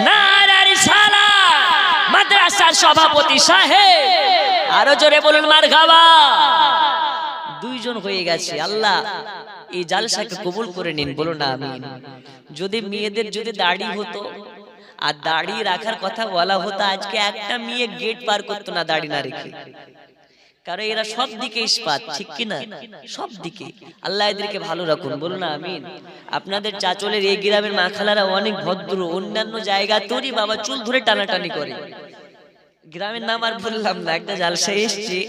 নারে রিসালাত। মাদ্রাসার সভাপতি সাহেব, আরো জোরে বলুন মারহাবা। 2 জন হয়ে গেছে। আল্লাহ এই জালসাকে কবুল করে নিন, বলুন আমিন। যদি মেয়েদের যদি দাড়ি হতো আর দাড়ি রাখার কথা বলা হতো, আজকে একটা মেয়ে গেট পার করতো না দাড়ি না রেখে। কারণ এরা সব দিকে ইস্পাত, ঠিক কিনা? সব দিকে। আল্লাহ এদেরকে ভালো রাখুন, বলুন আমিন। আপনাদের চাচলের এই গ্রামের মা খালারা অনেক ভদ্র, অন্যান্য জায়গা তোরই বাবা চুল ধরে টানাটানি করে। গ্রামের নাম আর বললাম না, একটা জালসায় এসছি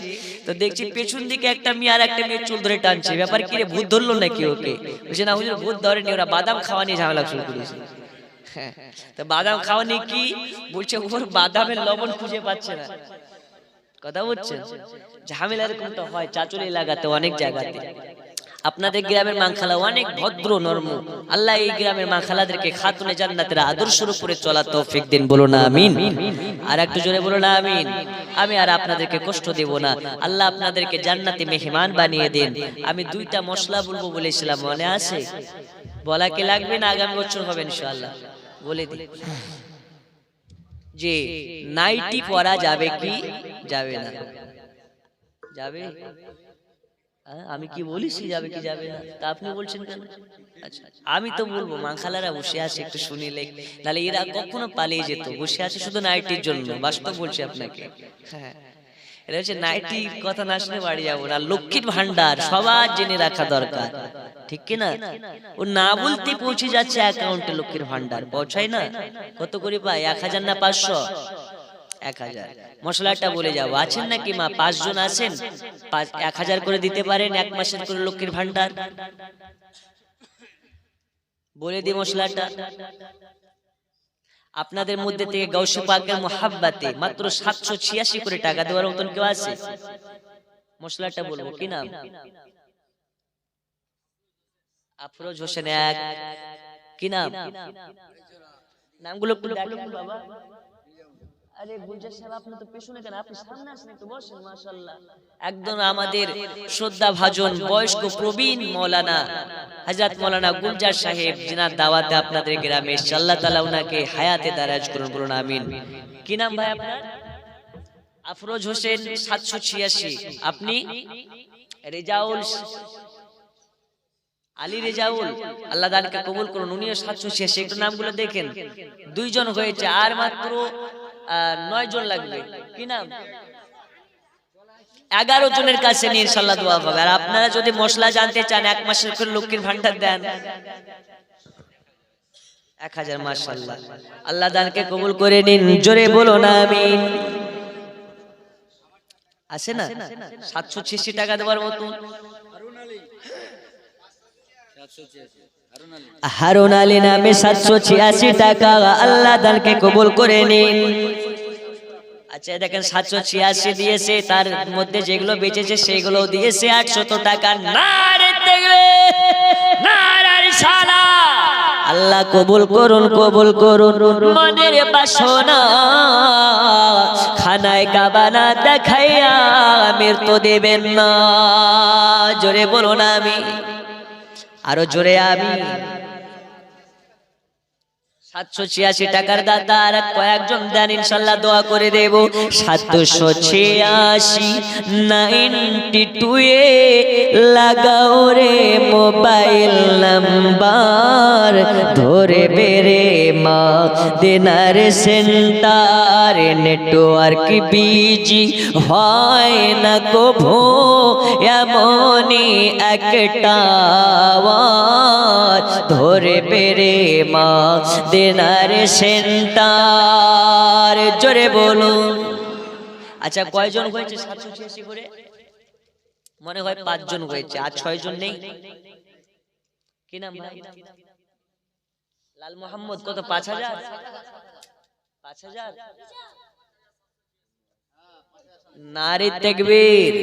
তো দেখছি পেছন দিকে একটা মেয়ে আর একটা মেয়ে চুল ধরে টানছে। ব্যাপার কি রে, ভূত ধরলো নাকি ওকে? বলছে না হুজুর, ভূত ধরেনি, ওরা বাদাম খাওয়া নিয়ে ঝামেলা শুরু করেছে। তো বাদাম খাওয়া নিয়ে কি বলছে, ওর বাদামের লবণ খুঁজে পাচ্ছে না। কথা বলছেন, ঝামেলা এরকম তো হয় চাচল এলাকাতে, অনেক জায়গাতে। আপনাদের গ্রামের মাংখালা অনেক ভদ্র নরম। আল্লাহ এই গ্রামের মাংখালাদেরকে খাতুনে জান্নাতের আদর্শের উপরে চলার তৌফিক দিন, বলুন আমিন। আর একটু জোরে বলুন আমিন। আমি আর আপনাদেরকে কষ্ট দেব না, আল্লাহ আপনাদেরকে জান্নাতে মেহমান বানিয়ে দেন। আমি দুইটা মশলা বলবো বলেছিলাম, মনে আছে? বলা কি লাগবে না আগামী বছর হবে ইনশাআল্লাহ? বলে দিই যে নাইটি পরা যাবে কি যাবে না? যাবে? আমি কি বলিস যাবে কি যাবে না? তা আপনি বলছেন কেন? আচ্ছা, আমি তো বলবো মাখালারা বসে আছে, একটু শুনিলে, নাহলে এরা কখনো পালিয়ে যেত। বসে আছে শুধু নাইটির জন্য, বাস্তব বলছি আপনাকে। হ্যাঁ, এটা হচ্ছে নাইটির কথা না শুনে বাড়ি যাবো না। লক্ষ্মীর ভান্ডার সবার জেনে রাখা দরকার, ঠিক কিনা? ও না বলতে পৌঁছে যাচ্ছে অ্যাকাউন্টে লক্ষ্মীর ভান্ডার, পৌঁছায় না? কত করে পায়? 1000 না 500? 1000। মশলাটা বলে যাবো, আছেন নাকি মা? 5 জন আছেন? 1000 করে দিতে পারেন, 1 মাসের করে লক্ষ্মীর ভান্ডার? বলে দিই মশলাটা। আপনাদের মধ্যে থেকে গাউসে পাকের মোহাব্বতে মাত্র 786 করে টাকা দেওয়ার মতন কেউ আছে? মশলাটা বলবো, কি নাম? আফরোজ হোসেন এক। কি নাম? নামগুলো একটু দেখেন বাবা। আরে গুলজার সাহেব, আপনি তো পেছনে কেন? আপনি সামনে আসেন, একটু বসেন। মাশাআল্লাহ, একদম আমাদের শ্রদ্ধা ভাজন বয়স্ক প্রবীণ মাওলানা হযরত মাওলানা গুলজার সাহেব, যিনার দাওয়াতে আপনাদের গ্রামে এসেছে। আল্লাহ তাআলা উনাকে হায়াতে দারাজ করুন, বলুন আমিন। কি নাম ভাই আপনার? আফরোজ হোসেন 786। আপনি? রেজাউল আলী রেজাউল, আল্লাহ দানকে কবুল করুন। উনিও 786। একটু নামগুলো দেখেন, 2 জন হয়েছে, আর মাত্র 9 জন লাগবে। কি নাম? 11 জনের কাছে নিয়ে ইনশাআল্লাহ দোয়া হবে। আর আপনারা যদি মশলা জানতে চান, 1 মাসের করে লক্ষ্মীর ভান্ডার দেন 1000। মাশাআল্লাহ, আল্লাহ দানকে কবুল করে নিন, জোরে বলুন আমিন। আছে না 786 টাকা দেওয়ার মতো? হারুন আলী নামে 786 টাকা, আল্লাহ দানকে কবুল করে নিন। আচ্ছা দেখেন, 786 দিয়েছে, তার মধ্যে যেগুলো বেঁচেছে সেগুলো দিয়েছে 800 টাকা। নারে তাকবীর, নারে রিসালাত। আল্লাহ কবুল করুন, কবুল করুন। মনের বাসনা খানায় কাবা না দেখাইয়া মৃত্যু দেবেন না, জোরে বলুন আমি। আরো জোরে আমি। 786 টাকার দাতা আর কয়েকজন দেন, ইনশাআল্লাহ দোয়া করে দেব। 786 92 এ লাগাও রে মোবাইল নাম্বার, ধরে বেরে মা দেনার সেন্টার। নেটওয়ার্ক বিজি হয় না কভো, এমনই একটা ধরে বেরে মা দেনার সেন্টার, জোরে বলুন। আচ্ছা কয়জন হয়েছে 786 করে? মনে হয় 5 জন হয়েছে, আর 6 জন নেই। কি নাম ভাই? লাল মোহাম্মদ। কত? 5000? 5000? নারে তাকবীর।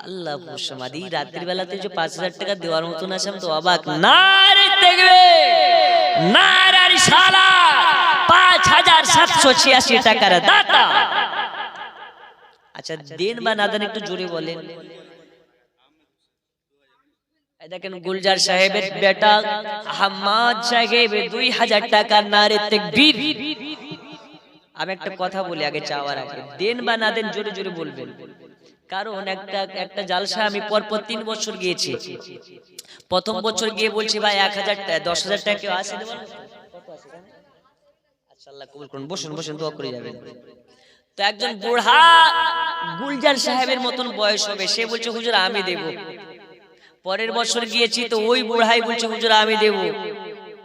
আল্লাহ সমাধি রাতের বেলাতে যে 5000 টাকা দেওয়ার মতন আছে, আমি তো অবাক। নারে তাকবীর, নারে রিসালাত। 5786 টাকার দাতা। আচ্ছা দেন বা না দেন একটু জোরে বলেন। এই দেখেন গুলজার সাহেবের বেটা আহমদ সাহেব 2000 টাকা। নারে তাকবীর। আমি একটা কথা বলি আগে চাওয়ার আগে, দেন বা না দেন জোরে জোরে বলবেন। কারণ একটা জালসা আমি পরপর 3 বছর গিয়েছি। প্রথম বছর গিয়ে বলছি ভাই 1000 টাকা 10,000 টাকা কেউ আসে দেবেন? আচ্ছা আল্লাহ কবুল করুন, বসুন বসুন, দোয়া করে যাবেন। তো একজন বুড়া গুলজার সাহেবের মতন বয়স হবে, সে বলছে হুজুর আমি দেব। পরের বছর গিয়েছি তো ওই বুড়াই বলছে হুজুর আমি দেব।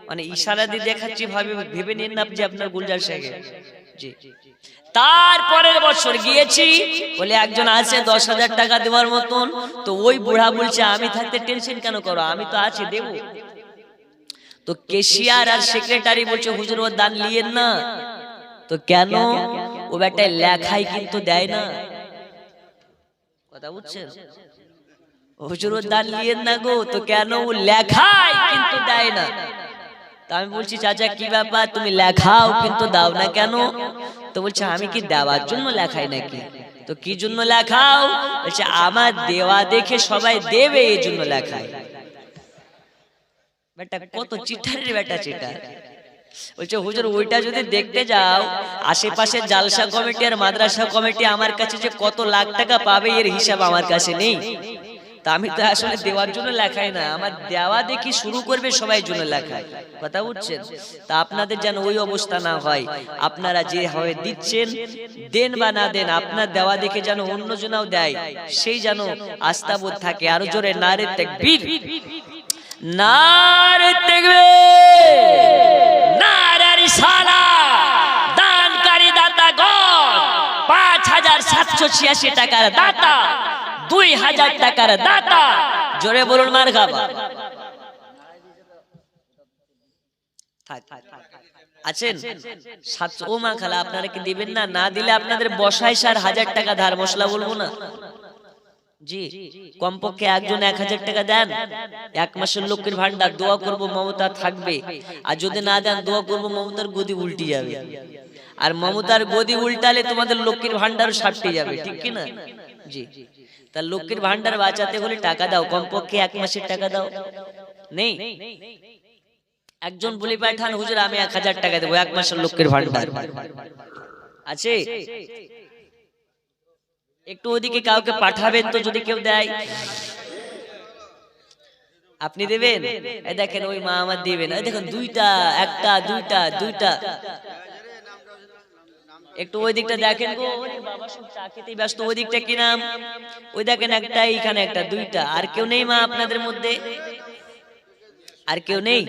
মানে ইশারা দিয়ে দেখাচ্ছি, ভেবে নিন না যে আপনার গুলজার সাহেব। জি। তারপরের বছর গিয়েছি, বলে একজন আছে 10,000 টাকা দেওয়ার মতন, তো ওই বুড়া বলছে আমি থাকতে টেনশন কেন করো, আমি তো আছি দেব। তো কেশিয়ার আর সেক্রেটারি বলছে হুজুর ও দান লিয়েন না। তো কেন? ও বেটায় লেখাই কিন্তু দেয় না। কথা বুঝছেন? হুজুর ও দান লিয়েন না গো। তো কেন? ও লেখাই কিন্তু দেয় না। তা আমি বলছি চাচা কি ব্যাপার, তুমি লেখাও কিন্তু দাও না কেন? তো বলছে আমি কি দেওয়ার জন্য লেখাই নাকি? তো কি জন্য লেখাও? বলছে আমার দেওয়া দেখে সবাই দেবে এই জন্য লেখাই। বেটা কত চিটারের বেটা চিটার। বলছে হুজুর ওইটা যদি দেখতে যাও, আশেপাশে জালসা কমিটি আর মাদ্রাসা কমিটি আমার কাছে যে কত লাখ টাকা পাবে এর হিসাব আমার কাছে নেই। তা আমি তো আসলে দেওয়ার জন্য লেখাই না, আমার দেওয়া দেখি শুরু করবে সবাই জন্য লেখায়। কথা বুঝছেন? তা আপনাদের যেন ওই অবস্থা না হয়। আপনারা যে হয় দিচ্ছেন, দেন বা না দেন, আপনার দেওয়া দেখে যেন অন্যজনাও দেয়, সেই যেন আস্থাবোধ থাকে। আরো জোরে নারে তাকবীর, নারে তাকবীর, নারে রিসালাত। দানকারী দাতাগণ 5,786 টাকার দাতা, 2,000 টাকার দাতা, জোরে বলুন মারহাবা। আছেন 700 ও মা খালা, আপনারা কি দিবেন না? না দিলে আপনাদের বসায় 4,000 টাকা ধার মশলা বলবো না। জি, কমপক্ষে একজন 1,000 টাকা দেন, 1 মাসের লক্ষ্মীর ভান্ডার। দোয়া করব মমতা থাকবে, আর যদি না দেন দোয়া করব মমতার গদি উল্টে যাবে। আর মমতার গদি উল্টালে তোমাদের লক্ষ্মীর ভান্ডার সাপটে যাবে, ঠিক কি না? জি। তা লক্ষ্মীর ভান্ডার বাঁচাতে হলে টাকা দাও, কমপক্ষে 1 মাসের টাকা দাও। নেই একজন বলে পাঠান হুজুর আমি 1,000 টাকা দেবো 1 মাসের লক্ষ্মীর ভান্ডার আছে? একটু ওদিকে কাউকে পাঠাবেন তো, যদি কেউ দেয়। আপনি দেবেন? এই দেখেন ওই মা আমার দিবেন। এই দেখেন দুইটা, একটা দুইটা দুইটা। একটু ওই দিকটা দেখেন গো, ওরে বাবা সব চা খেতেই ব্যস্ত। ওই দিকটা কি নাম? ওই দেখেন একটা, এইখানে একটা, দুইটা। আর কেউ নেই মা আপনাদের মধ্যে? আর কেউ নেই?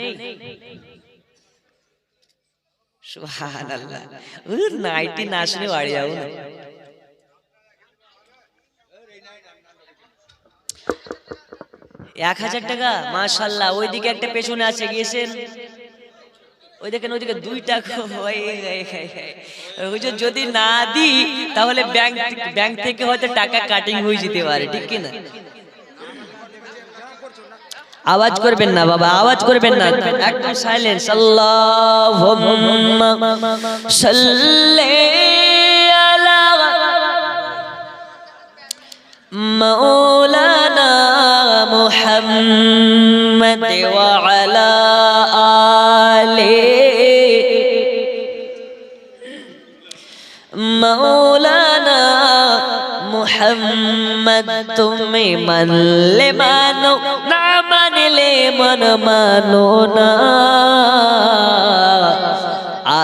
সুবহানাল্লাহ। ওর নাইটি না শুনে বাড়ি যাও না। এক 1,000 টাকা মাশাআল্লাহ। ওইদিকে একটা পেছনে আছে, গিয়েছেন? ওই দেখেন ওইদিকে দুইটা। হুজুর যদি না দিই তাহলে ব্যাংক থেকে হয়তো টাকা কাটিং হয়ে যেতে পারে, ঠিক কি না? আওয়াজ করবেন না বাবা, আওয়াজ করবেন না, একদম সাইলেন্স। আল্লাহুম্মা সাল্লি আলা মাওলানা মুহাম্মদ ওয়া আলা আলি মাওলানা মুহাম্মদ। তুমি মানলে মানো, না মানলে মন মানো না।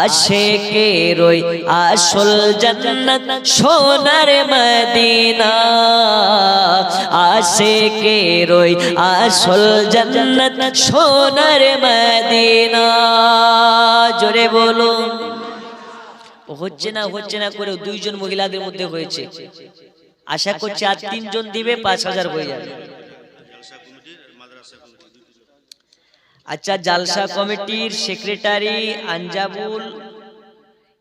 আশিকের ওই আসল জান্নাত সোনার মদিনা, আশিকের ওই আসল জান্নাত সোনার মদিনা। জোরে বলো। হচ্ছে না করে 2 জন মহিলাদের মধ্যে হয়েছে। আশা করছি আর 3 জন দিবে, 5,000 হয়ে যাবে। আচ্ছা, জালসা কমিটির সেক্রেটারি আঞ্জাবুল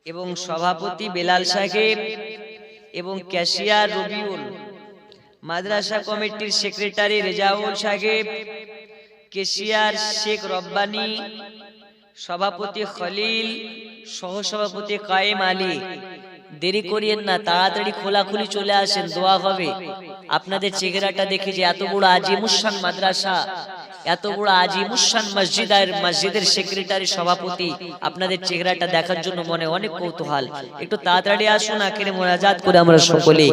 এবং সভাপতি বেলাল সাহেব এবং ক্যাশিয়ার রবিউল, মাদ্রাসা কমিটির সেক্রেটারি রেজাউল সাহেব, ক্যাশিয়ার শেখ রব্বানি, সভাপতি খলিল, সহসভাপতি কায়েম আলী। দেরি করিয়েন না, তাড়াতাড়ি খোলাখুলি চলে আসেন, দোয়া হবে। আপনাদের চেহারাটা দেখে যে এত বড় আজিমুশান মাদ্রাসা, এত বড় আজিমুশান মসজিদের সেক্রেটারি সভাপতি, আপনাদের চেহারাটা দেখার জন্য মনে অনেক কৌতূহল। একটু তাড়াতাড়ি আসুন, আখেরে মোনাজাত করে আমরা সকলে